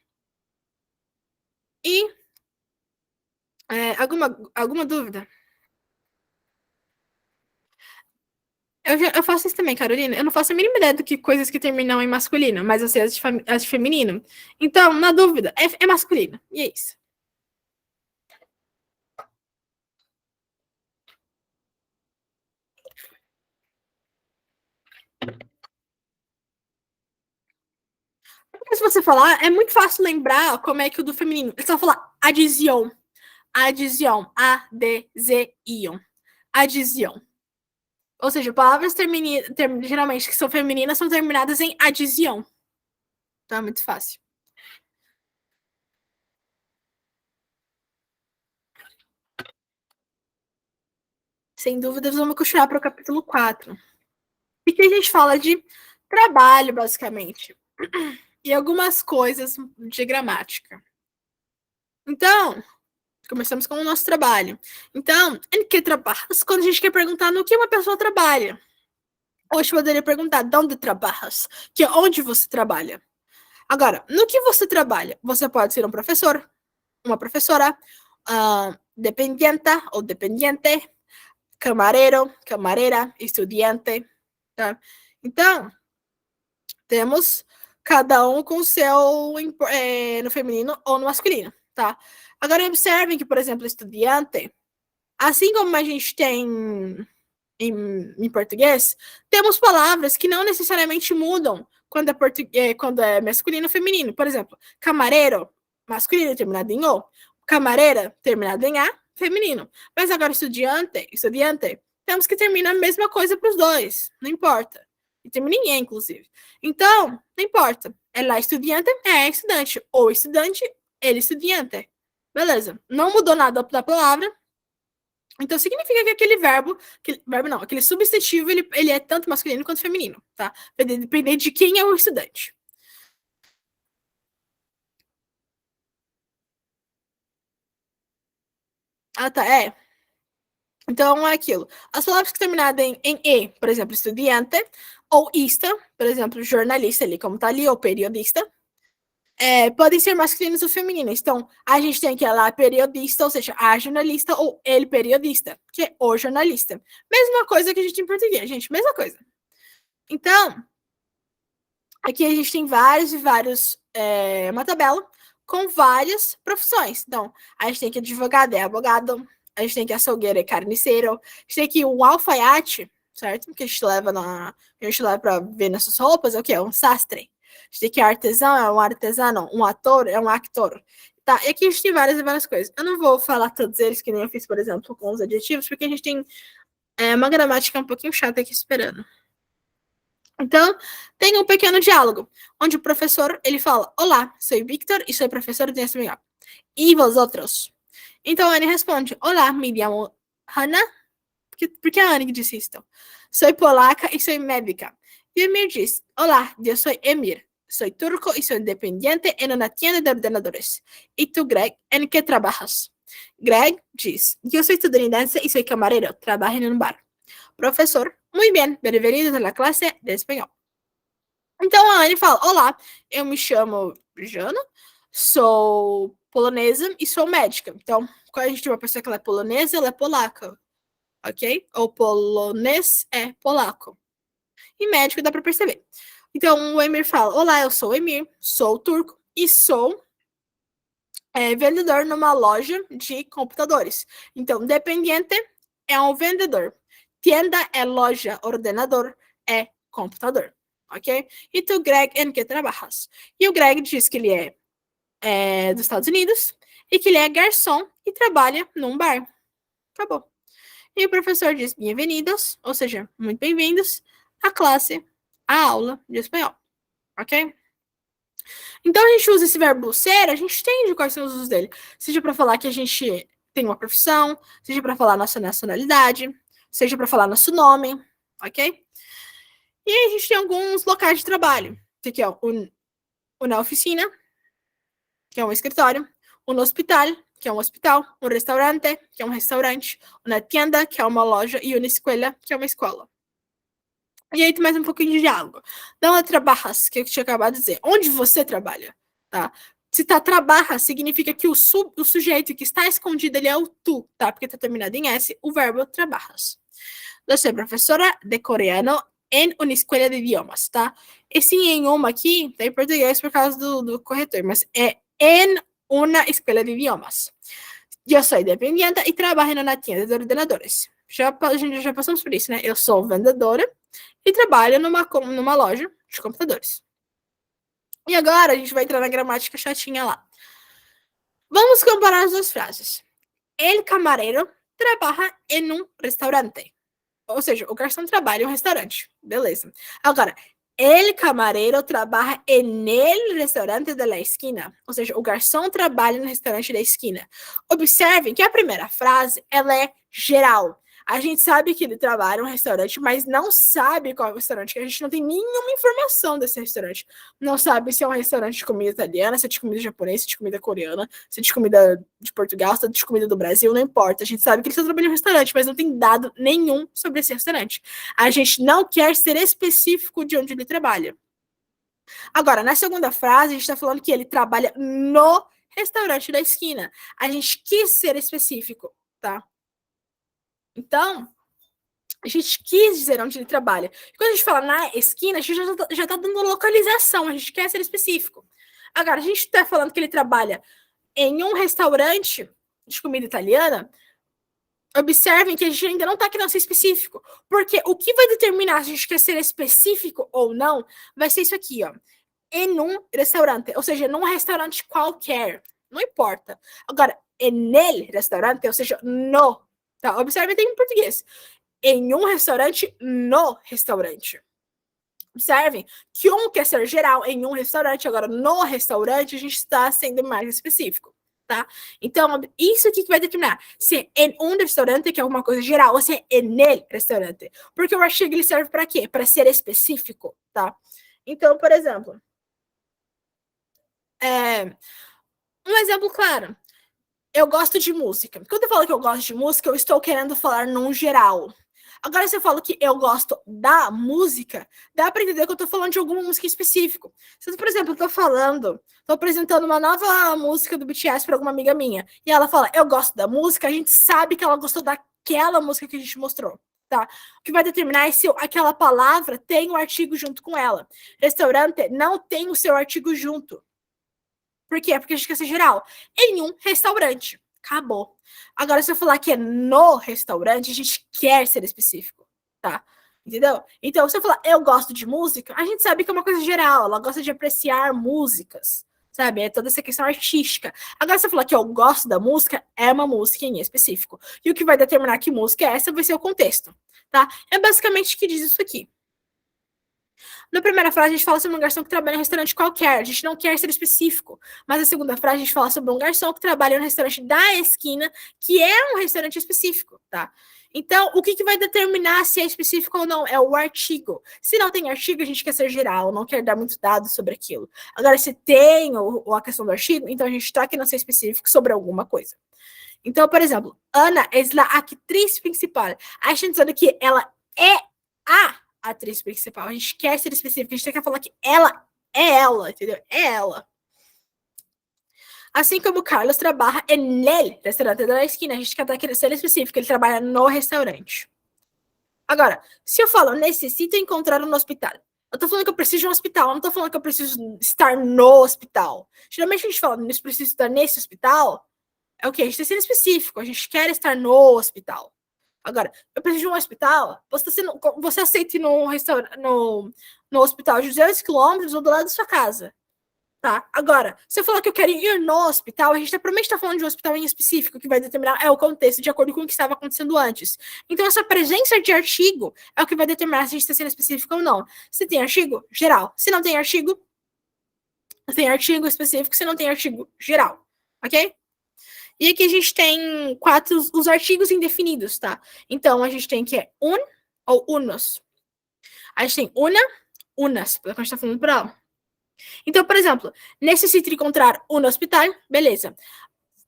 E alguma dúvida? Eu faço isso também, Carolina. Eu não faço a mínima ideia do que coisas que terminam em masculino, mas eu sei as de feminino. Então, na dúvida, é masculino. E é isso. Porque se você falar, é muito fácil lembrar como é que o do feminino. É só falar adicion. Adicion. A-D-Z-ion. Adicion. Ou seja, palavras geralmente que são femininas são terminadas em adicion. Então é muito fácil. Sem dúvidas, vamos continuar para o capítulo 4. E que a gente fala de trabalho, basicamente. E algumas coisas de gramática. Então, começamos com o nosso trabalho. Então, em que trabalhas? Quando a gente quer perguntar no que uma pessoa trabalha. Hoje poderia perguntar, de onde trabalhas? Que é onde você trabalha. Agora, no que você trabalha? Você pode ser um professor, uma professora, dependienta ou dependiente, camarero, camarera, estudante, tá? Então, temos cada um com o seu no feminino ou no masculino, tá? Agora, observem que, por exemplo, estudante, assim como a gente tem em português, temos palavras que não necessariamente mudam quando é masculino ou feminino. Por exemplo, camareiro, masculino terminado em O, camareira terminado em A, feminino. Mas agora estudiante, temos que terminar a mesma coisa para os dois, não importa. E termina em E, inclusive. Então, não importa. Ela estudiante, é estudante. Ou estudante, ele estudiante. Beleza. Não mudou nada da palavra. Então, significa que aquele substantivo, ele é tanto masculino quanto feminino, tá? Vai depender de quem é o estudante. Ah, tá, Então, é aquilo. As palavras que terminadas em E, por exemplo, estudiante, ou ista, por exemplo, jornalista ali, como tá ali, ou periodista. podem ser masculinos ou femininos. Então, a gente tem aquela periodista, ou seja, a jornalista ou ele periodista, que é o jornalista. Mesma coisa que a gente tem em português, gente, mesma coisa. Então, aqui a gente tem vários e vários, uma tabela com várias profissões. Então, a gente tem que advogado é advogado, a gente tem que açougueiro é carniceiro, a gente tem que um alfaiate, certo? Que a gente leva para ver nossas roupas, é o que? É um sastre. A gente tem que artesão é um artesano, um ator é um actor. Tá, e aqui a gente tem várias e várias coisas. Eu não vou falar todos eles, que nem eu fiz, por exemplo, com os adjetivos, porque a gente tem uma gramática um pouquinho chata aqui esperando. Então, tem um pequeno diálogo, onde o professor, ele fala, olá, sou Victor e sou professor de espanhol. E vosotros? Então, ele responde, olá, me chamo Hannah. Por que a Anne disse isso? Sou polaca e sou médica. E Emir diz, olá, eu sou Emir. Sou turco e sou independiente em uma tienda de ordenadores. E tu, Greg, em que trabalhas? Greg diz, eu sou estadunidense e sou camareiro, trabalho em um bar. Professor, muito bem, bem-vindo à classe de espanhol. Então a Anne fala, olá, eu me chamo Jana, sou polonesa e sou médica. Então, quando a gente tem uma pessoa que ela é polonesa, ela é polaca, ok? Ou polonês é polaco. E médico dá para perceber. Então o Emir fala, olá, eu sou o Emir, sou turco e sou vendedor numa loja de computadores. Então, dependiente é um vendedor. Tienda é loja, ordenador é computador, ok? E tu, Greg, em que trabalhas? E o Greg diz que ele é dos Estados Unidos e que ele é garçom e trabalha num bar. Acabou. E o professor diz, bem-vindos, ou seja, muito bem-vindos à classe, à aula de espanhol, ok? Então a gente usa esse verbo ser, a gente entende quais são os usos dele. Seja para falar que a gente tem uma profissão, seja para falar nossa nacionalidade, seja para falar nosso nome, ok? E aí a gente tem alguns locais de trabalho. Aqui, ó, na oficina, que é um escritório, no hospital, que é um hospital, um restaurante, que é um restaurante, uma tienda, que é uma loja, e uma escola, que é uma escola. E aí tem mais um pouquinho de diálogo. Não trabalhas, que eu tinha acabado de dizer. Onde você trabalha, tá? Se tá trabalha, significa que o sujeito que está escondido, ele é o tu, tá? Porque tá terminado em S, o verbo trabalhas. Eu sou professora de coreano em uma escola de idiomas, tá? Esse em uma aqui tá em português por causa do corretor, mas é em uma escola de idiomas. Eu sou independiente e trabalho na tienda de ordenadores. A gente já passamos por isso, né? Eu sou vendedora e trabalho numa loja de computadores. E agora a gente vai entrar na gramática chatinha lá. Vamos comparar as duas frases. El camarero trabalha em um restaurante. Ou seja, o garçom trabalha em um restaurante. Beleza. Agora, el camarero trabalha en el restaurante de la esquina. Ou seja, o garçom trabalha no restaurante da esquina. Observem que a primeira frase, ela é geral. A gente sabe que ele trabalha em um restaurante, mas não sabe qual é o restaurante. A gente não tem nenhuma informação desse restaurante. Não sabe se é um restaurante de comida italiana, se é de comida japonesa, se é de comida coreana, se é de comida de Portugal, se é de comida do Brasil, não importa. A gente sabe que ele está trabalhando em um restaurante, mas não tem dado nenhum sobre esse restaurante. A gente não quer ser específico de onde ele trabalha. Agora, na segunda frase, a gente está falando que ele trabalha no restaurante da esquina. A gente quis ser específico, tá? Então, a gente quis dizer onde ele trabalha. Quando a gente fala na esquina, a gente já tá dando localização, a gente quer ser específico. Agora, a gente está falando que ele trabalha em um restaurante de comida italiana. Observem que a gente ainda não está querendo ser específico. Porque o que vai determinar se a gente quer ser específico ou não vai ser isso aqui, ó. Em um restaurante, ou seja, num restaurante qualquer. Não importa. Agora, nele restaurante, ou seja, no. Tá? Observem, tem em português. Em um restaurante, no restaurante. Observem que um quer ser geral em um restaurante, agora no restaurante a gente está sendo mais específico, tá? Então, isso aqui que vai determinar se é em um restaurante, que é alguma coisa geral, ou se é nele restaurante. Porque o artigo ele serve para quê? Para ser específico, tá? Então, por exemplo, um exemplo claro. Eu gosto de música. Quando eu falo que eu gosto de música, eu estou querendo falar num geral. Agora, se eu falo que eu gosto da música, dá pra entender que eu tô falando de alguma música específica. Se, por exemplo, eu tô apresentando uma nova música do BTS pra alguma amiga minha, e ela fala, eu gosto da música, a gente sabe que ela gostou daquela música que a gente mostrou. Tá? O que vai determinar é se aquela palavra tem o artigo junto com ela. Restaurante não tem o seu artigo junto. Por quê? Porque a gente quer ser geral. Em um restaurante. Acabou. Agora, se eu falar que é no restaurante, a gente quer ser específico. Tá? Entendeu? Então, se eu falar eu gosto de música, a gente sabe que é uma coisa geral. Ela gosta de apreciar músicas. Sabe? É toda essa questão artística. Agora, se eu falar que eu gosto da música, é uma música em específico. E o que vai determinar que música é essa vai ser o contexto. Tá? É basicamente o que diz isso aqui. Na primeira frase, a gente fala sobre um garçom que trabalha em um restaurante qualquer. A gente não quer ser específico. Mas na segunda frase, a gente fala sobre um garçom que trabalha no restaurante da esquina, que é um restaurante específico, tá? Então, o que vai determinar se é específico ou não? É o artigo. Se não tem artigo, a gente quer ser geral, não quer dar muitos dados sobre aquilo. Agora, se tem a questão do artigo, então a gente está querendo ser específico sobre alguma coisa. Então, por exemplo, Ana é a atriz principal. A gente dizendo que ela é a atriz principal. A gente quer ser específico, a gente quer falar que ela é ela, entendeu? É ela. Assim como o Carlos trabalha nele, restaurante da esquina, a gente quer ser específico, ele trabalha no restaurante. Agora, se eu falo, necessito encontrar um hospital, eu tô falando que eu preciso de um hospital, eu não tô falando que eu preciso estar no hospital. Geralmente a gente fala, eu preciso estar nesse hospital, é o quê? A gente tá sendo específico, a gente quer estar no hospital. Agora, eu preciso de um hospital, você aceita ir no hospital de 200 quilômetros ou do lado da sua casa. Tá? Agora, se eu falar que eu quero ir no hospital, a gente provavelmente está falando de um hospital em específico, que vai determinar o contexto de acordo com o que estava acontecendo antes. Então, essa presença de artigo é o que vai determinar se a gente está sendo específico ou não. Se tem artigo, geral. Se não tem artigo específico. Se não tem artigo, geral. Ok? E aqui a gente tem os artigos indefinidos, tá? Então, a gente tem que é un ou unos. A gente tem una, unas, porque a gente está falando plural. Então, por exemplo, necessito encontrar um hospital, beleza.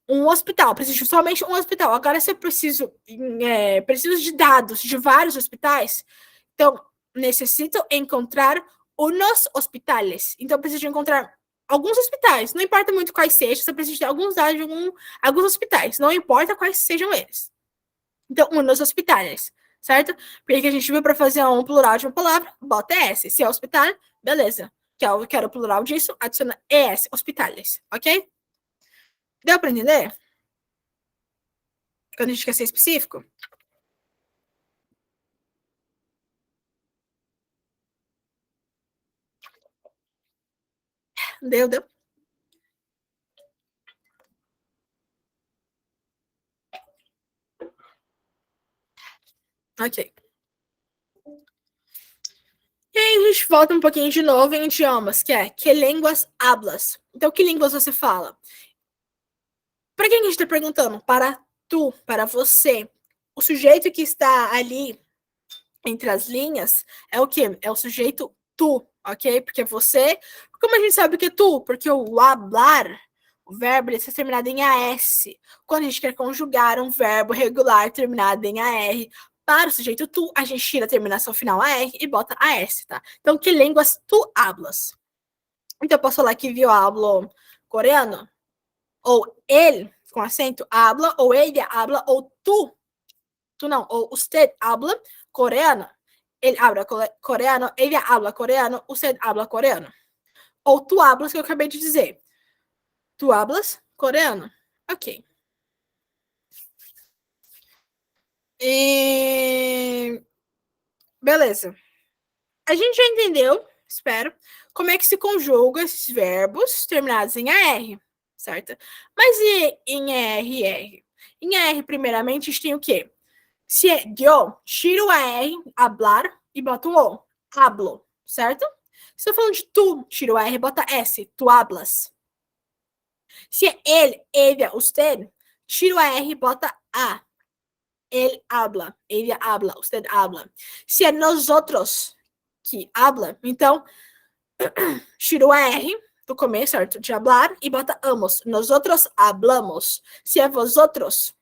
Um hospital, preciso somente um hospital. Agora, se eu preciso de dados de vários hospitais, então, necessito encontrar unos hospitales. Então, eu preciso encontrar alguns hospitais. Não importa muito quais sejam, você precisa de alguns dados de alguns hospitais. Não importa quais sejam eles. Então, unos hospitales, certo? Porque a gente viu para fazer um plural de uma palavra, bota S. Se é hospital, beleza. Quero o plural disso, adiciona ES, hospitales, ok? Deu para entender? Quando a gente quer ser específico? Deu. Ok. E aí a gente volta um pouquinho de novo em idiomas, que é que línguas hablas? Então, que línguas você fala? Para quem a gente está perguntando? Para tu, para você. O sujeito que está ali entre as linhas é o quê? É o sujeito tu, ok? Porque você. Como a gente sabe que é tu? Porque o hablar, o verbo, ele está terminado em AS. Quando a gente quer conjugar um verbo regular terminado em AR, para o sujeito tu, a gente tira a terminação final AR e bota AS, tá? Então, que línguas tu hablas? Então, eu posso falar que eu hablo coreano? Ou ele, com acento, habla, ou ele habla, ou tu não, ou usted habla coreano. Ele habla coreano, ele habla coreano, usted habla coreano. Ou tu hablas, que eu acabei de dizer. Tu hablas coreano. Ok. E... Beleza. A gente já entendeu, espero, como é que se conjuga esses verbos terminados em AR, certo? Mas e em ER? Em ER, primeiramente, a gente tem o quê? Se é yo, tiro o R, hablar, e boto o O. Hablo, certo? Se eu falando de tu, tiro o R, bota S. Tu hablas. Se é ele, ella, usted, tiro o R, bota A. Ele habla, ella habla, usted habla. Se é nosotros que habla, então, tiro o R do começo, certo? De hablar, e bota amos. Nosotros hablamos. Se é vosotros,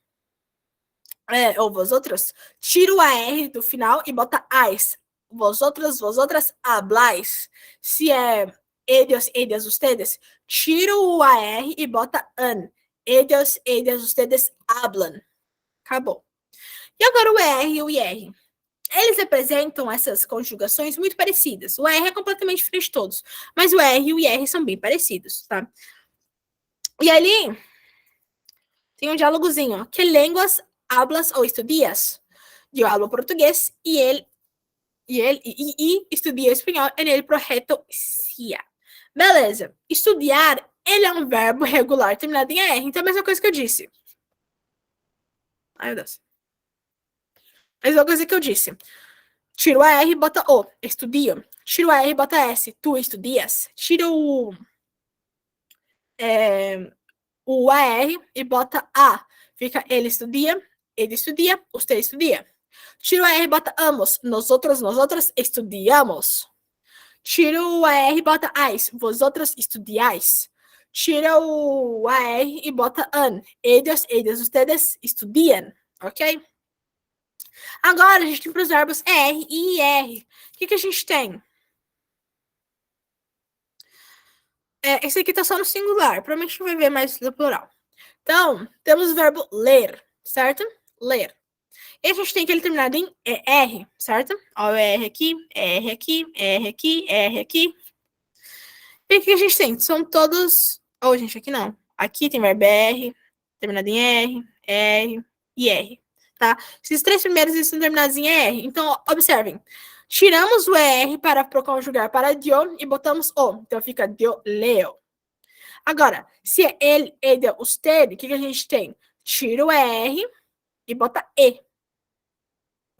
ou vosotros, tira o AR do final e bota AIS. Vosotros, vosotras hablais. Se é ellos, ellas, ustedes, tira o AR e bota AN. Ellos, ellas, ustedes hablan. Acabou. E agora o ER e o IR. Eles representam essas conjugações muito parecidas. O ER é completamente diferente de todos, mas o ER e o IR são bem parecidos, tá? E ali tem um diálogozinho. Que línguas hablas ou estudias? Eu hablo português e estudia espanhol en el projeto CIA. Beleza. Estudiar, ele é um verbo regular terminado em ER. Então é a mesma coisa que eu disse. Ai, meu Deus. A mesma coisa que eu disse. Tira o AR e bota O. Estudio. Tira o AR e bota S. Tu estudias. Tira o AR e bota A. Fica ele estudia, usted estudia. Tira o AR e bota amos. Nosotros, nosotras estudiamos. Tira o AR e bota AIS. Vosotros estudiais. Tira o AR e bota AN. Ellos, ellas, ustedes estudiam. Ok? Agora a gente tem para os verbos ER e IR. O que a gente tem? Esse aqui tá só no singular. Provavelmente vai ver mais no plural. Então, temos o verbo ler, certo? Ler. E a gente tem aquele terminado em R, certo? Ó, o R aqui, R aqui, R aqui, R aqui. E o que a gente tem? São todos... Oh, gente, aqui não. Aqui tem verbo R, terminado em R, R e R, tá? Esses três primeiros estão terminados em R. Então, observem. Tiramos o R para conjugar para dio e botamos o. Então, fica dio leo. Agora, se é ele, usted, o que a gente tem? Tira o R e bota E.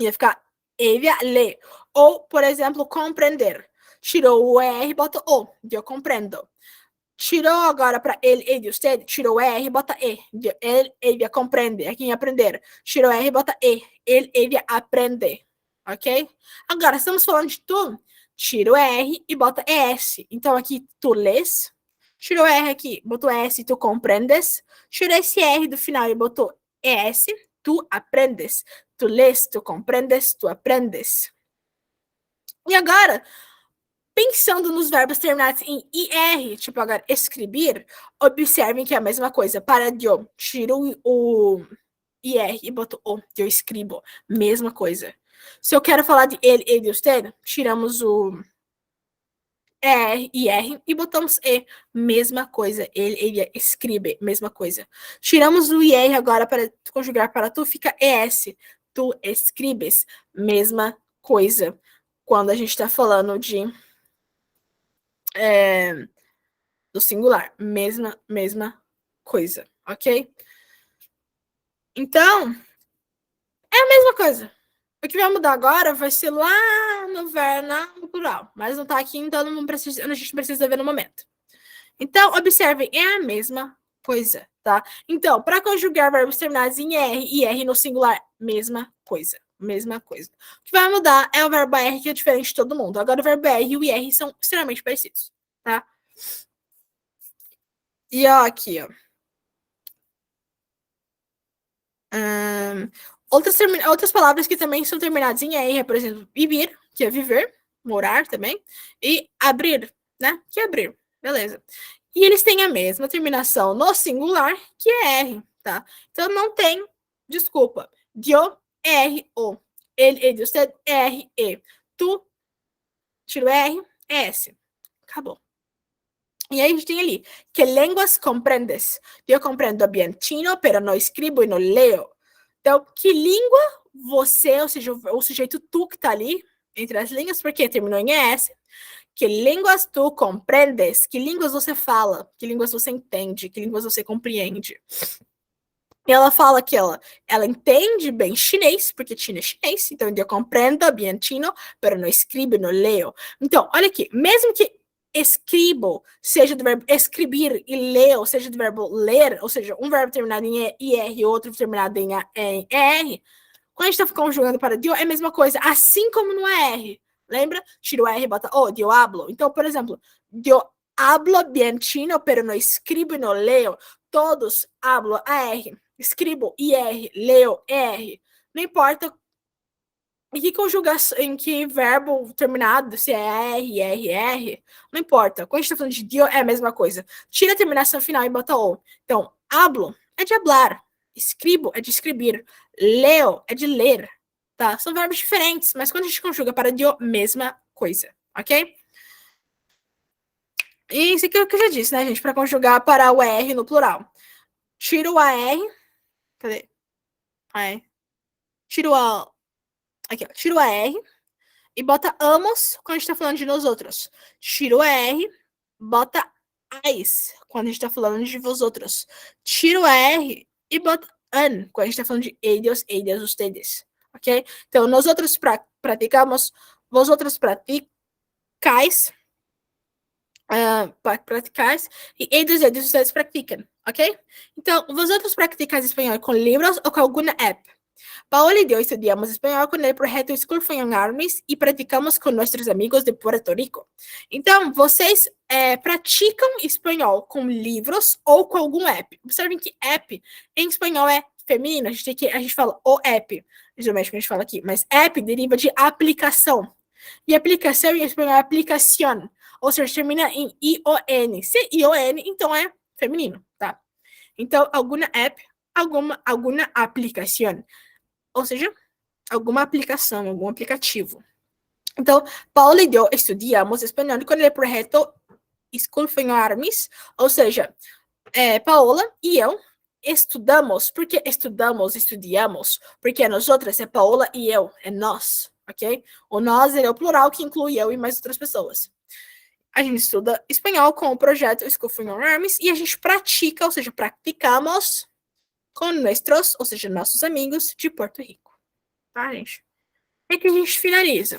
Ia ficar ele lê. Ou, por exemplo, compreender. Tirou o R e bota O. Eu compreendo. Tirou agora para ele, usted. Tirou o R e bota E. Ele compreende. Aqui em aprender. Tirou o R e bota E. Ele aprende. Ok? Agora, estamos falando de tu. Tira o R e bota ES. Então, aqui, tu lês. Tirou o R aqui, botou S, tu comprendes. Tirou esse R do final e botou ES, tu aprendes. Tu lês, tu comprendes, tu aprendes. E agora, pensando nos verbos terminados em IR, tipo agora, escrever, observem que é a mesma coisa. Para de eu, tiro o IR e boto o, eu escrevo. Mesma coisa. Se eu quero falar de ele e você, tiramos o R e botamos E. Mesma coisa. Ele escreve. Mesma coisa. Tiramos o IR agora para conjugar para tu, fica ES. Tu escreves. Mesma coisa. Quando a gente está falando de do singular. Mesma coisa. Ok? Então, é a mesma coisa. O que vai mudar agora vai ser lá no plural. Mas não tá aqui, então a gente precisa ver no momento. Então, observem, é a mesma coisa, tá? Então, para conjugar verbos terminados em R e R no singular, mesma coisa. Mesma coisa. O que vai mudar é o verbo R, que é diferente de todo mundo. Agora, o verbo R e o IR são extremamente parecidos, tá? E ó, aqui, ó. Outras palavras que também são terminadas em R, por exemplo, vivir, que é viver, morar também, e abrir, né, que é abrir, beleza. E eles têm a mesma terminação no singular, que é R, tá? Então não tem desculpa. Eu, R, O. Ele, você, R, E. Tu, tiro R, S. Acabou. E aí a gente tem ali, que línguas comprendes? Eu compreendo bem chino, pero não escrevo e não leio. Então, que língua você, ou seja, o sujeito tu que tá ali, entre as linhas, porque terminou em S, que línguas tu compreendes? Que línguas você fala? Que línguas você entende? Que línguas você compreende? E ela fala que ela entende bem chinês, porque China é chinês, então eu compreendo bem chino, pero não escrevo, não leio. Então, olha aqui, mesmo que escribo seja do verbo escrever e leo seja do verbo ler, ou seja, um verbo terminado em IR e outro terminado em ER, quando a gente está conjugando para Dio, é a mesma coisa, assim como no AR. Lembra? Tira o R e bota O, Dio hablo. Então, por exemplo, Dio hablo bien chino, pero no escribo e no leo. Todos hablo AR. escribo, IR, leo, ER. Não importa em que conjugação, em que verbo terminado, se é R, R, R, não importa. Quando a gente tá falando de dio, é a mesma coisa. Tira a terminação final e bota o. Então, hablo é de hablar, escribo é de escrever, leo é de ler, tá? São verbos diferentes, mas quando a gente conjuga para dio, mesma coisa, ok? E isso aqui é o que eu já disse, né, gente? Para conjugar para o R no plural. Tiro o AR, cadê? Aí. Tiro a. Aqui, ó. Tiro o AR e bota amos quando a gente tá falando de nós outros. Tira o R, bota ais quando a gente tá falando de vós outros. Tira o R e bota an quando a gente tá falando de ellos, ellas, ustedes. Ok? Então, nós outros praticamos, vós outros praticais, praticais, e ellos, ellas, ustedes praticam. Ok? Então, vós outros praticais espanhol com livros ou com alguma app. Paola y yo estudiamos español con el projeto School for Young Armies e praticamos com nossos amigos de Puerto Rico. Então, vocês praticam espanhol com livros ou com algum app. Observem que app em espanhol é feminino, a gente fala o app, geralmente a gente fala aqui, mas app deriva de aplicação. E aplicação em espanhol é aplicación, ou seja, termina em I-O-N. Se I-O-N, então é feminino, tá? Então, alguma app, alguma aplicação. Ou seja, alguma aplicação, algum aplicativo. Então, Paula e eu estudamos espanhol com o projeto School for Armies, ou seja, Paola e eu estudamos, porque estudiamos, porque nós outras é Paola e eu, é nós, ok? O nós é o plural que inclui eu e mais outras pessoas. A gente estuda espanhol com o projeto School for Armies e a gente pratica, ou seja, praticamos com nossos, ou seja, nossos amigos de Porto Rico. Tá, gente? E que a gente finaliza.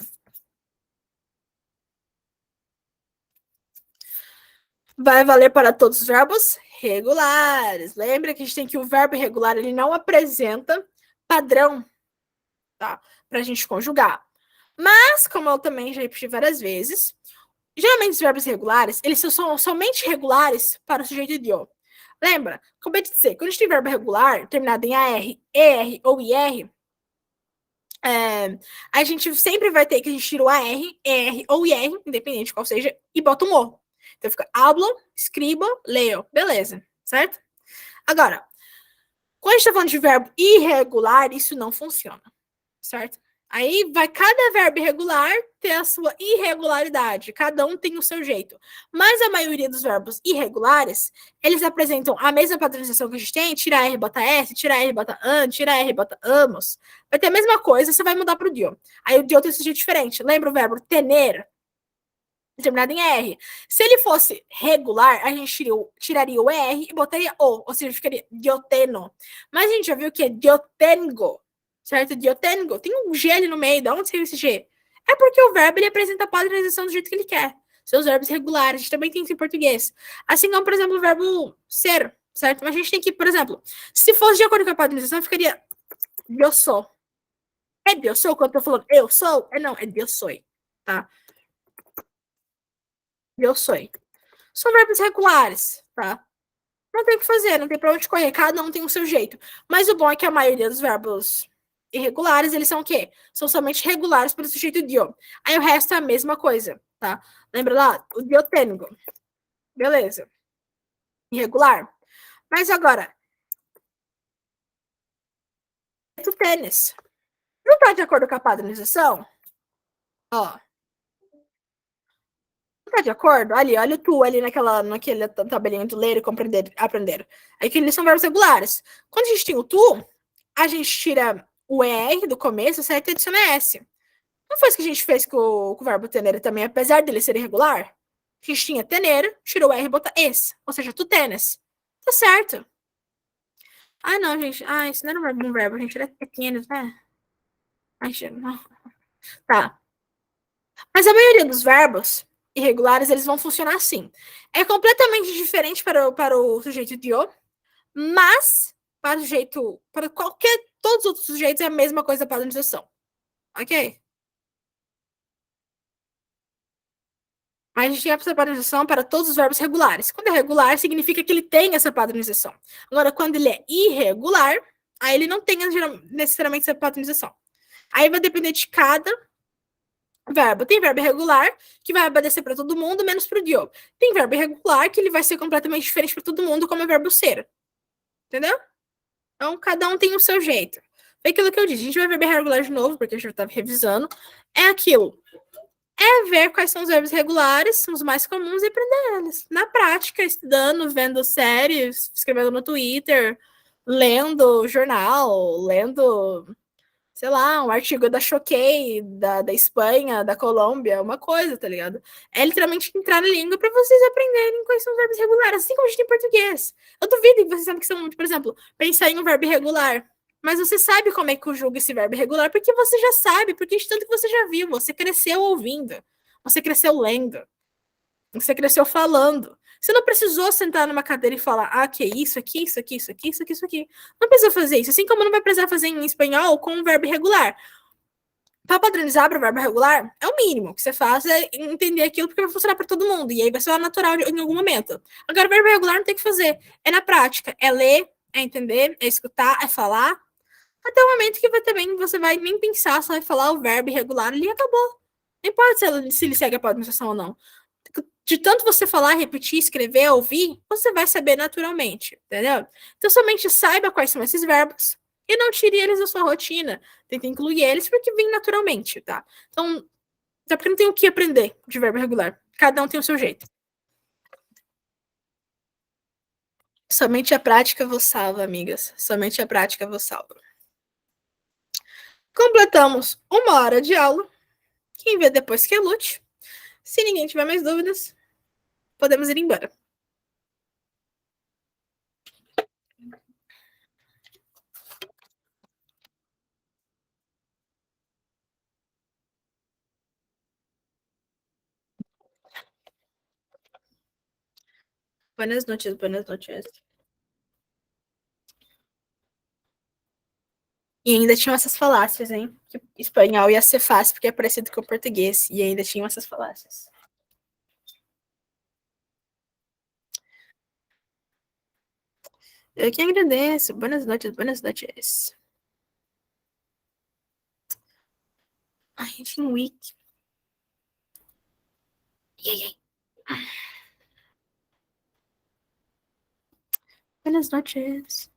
Vai valer para todos os verbos regulares. Lembra que a gente tem que o verbo irregular ele não apresenta padrão, tá? Para a gente conjugar. Mas, como eu também já repeti várias vezes, geralmente os verbos regulares, eles são somente regulares para o sujeito de o. Lembra? Acabei de dizer, quando a gente tem verbo regular, terminado em AR, ER ou IR, a gente sempre vai ter que a gente tira o AR, ER ou IR, independente de qual seja, e bota um O. Então fica hablo, escribo, leo. Beleza, certo? Agora, quando a gente tá falando de verbo irregular, isso não funciona, certo? Aí vai cada verbo irregular ter a sua irregularidade. Cada um tem o seu jeito. Mas a maioria dos verbos irregulares, eles apresentam a mesma padronização que a gente tem. Tira R, bota S, tira R, bota an, tira R, bota amos. Vai ter a mesma coisa, você vai mudar para o dio. Aí o dio tem esse jeito diferente. Lembra o verbo tener? Terminado em R. Se ele fosse regular, a gente tiraria o R e botaria O, ou seja, ficaria dioteno. Mas a gente já viu que é diotengo, certo? Diotengo. Tem um G ali no meio. De onde saiu esse G? É porque o verbo ele apresenta a padronização do jeito que ele quer. Seus verbos regulares. A gente também tem isso em português. Assim como, por exemplo, o verbo ser, certo? Mas a gente tem que, por exemplo, se fosse de acordo com a padronização, ficaria eu sou. É eu sou quando eu tô falando eu sou? Não, é eu sou, tá? Eu sou. São verbos regulares, tá? Não tem o que fazer, não tem pra onde correr, cada um tem o seu jeito. Mas o bom é que a maioria dos verbos irregulares, eles são o quê? São somente regulares pelo sujeito dio. Aí o resto é a mesma coisa, tá? Lembra lá? O diotengo. Beleza. Irregular. Mas agora, tu tênis. Não tá de acordo com a padronização? Ó, tá de acordo? Ali, olha o tu ali naquele tabelinho de ler e compreender, aprender. Aí que eles são verbos regulares. Quando a gente tem o tu, a gente tira o R do começo, certo? E adiciona S. Não foi isso que a gente fez com o verbo tener também, apesar dele ser irregular? A gente tinha tener, tirou o R e botou esse. Ou seja, tu tênis. Tá certo. Ah, não, gente. Ah, isso não era um verbo, a gente era tênis, né? Ai, não. Tá. Mas a maioria dos verbos irregulares, eles vão funcionar assim. É completamente diferente para o sujeito de o, mas para o sujeito, para todos os outros sujeitos é a mesma coisa da padronização. Ok? Mas a gente tem essa padronização para todos os verbos regulares. Quando é regular, significa que ele tem essa padronização. Agora, quando ele é irregular, aí ele não tem necessariamente essa padronização. Aí vai depender de cada verbo. Tem verbo irregular, que vai obedecer para todo mundo, menos para o Diogo. Tem verbo irregular, que ele vai ser completamente diferente para todo mundo, como é o verbo ser. Entendeu? Então, cada um tem o seu jeito. É aquilo que eu disse. A gente vai ver bem regular de novo, porque a gente já estava revisando. É aquilo. É ver quais são os verbos regulares, são os mais comuns, e aprender eles. Na prática, estudando, vendo séries, escrevendo no Twitter, lendo jornal, lendo, sei lá, um artigo da Choquei, da Espanha, da Colômbia, uma coisa, tá ligado? É literalmente entrar na língua para vocês aprenderem quais são os verbos regulares, assim como a gente tem em português. Eu duvido que vocês sabem que são, por exemplo, pensar em um verbo irregular. Mas você sabe como é que conjuga esse verbo irregular, porque você já sabe, porque de tanto que você já viu, você cresceu ouvindo, você cresceu lendo, você cresceu falando. Você não precisou sentar numa cadeira e falar, ah, que é isso aqui, isso aqui, isso aqui, isso aqui, isso aqui. Não precisa fazer isso. Assim como não vai precisar fazer em espanhol com um verbo irregular. Para padronizar para o verbo regular, é o mínimo que você faz é entender aquilo porque vai funcionar para todo mundo. E aí vai ser natural em algum momento. Agora, o verbo regular não tem que fazer. É na prática. É ler, é entender, é escutar, é falar. Até o momento que também você vai nem pensar, só vai falar o verbo irregular ali e acabou. Não importa se ele segue a padronização ou não. De tanto você falar, repetir, escrever, ouvir, você vai saber naturalmente, entendeu? Então, somente saiba quais são esses verbos e não tire eles da sua rotina. Tenta incluir eles porque vem naturalmente, tá? Então, até porque não tem o que aprender de verbo regular. Cada um tem o seu jeito. Somente a prática vos salva, amigas. Somente a prática vos salva. Completamos 1 hora de aula. Quem vê depois que lute. Se ninguém tiver mais dúvidas, podemos ir embora. Buenas noches, buenas noches. E ainda tinham essas falácias, hein? Que espanhol ia ser fácil porque é parecido com o português. E ainda tinham essas falácias. Eu que agradeço. Buenas noches, buenas noches. Ai, enfim, week. Buenas noches.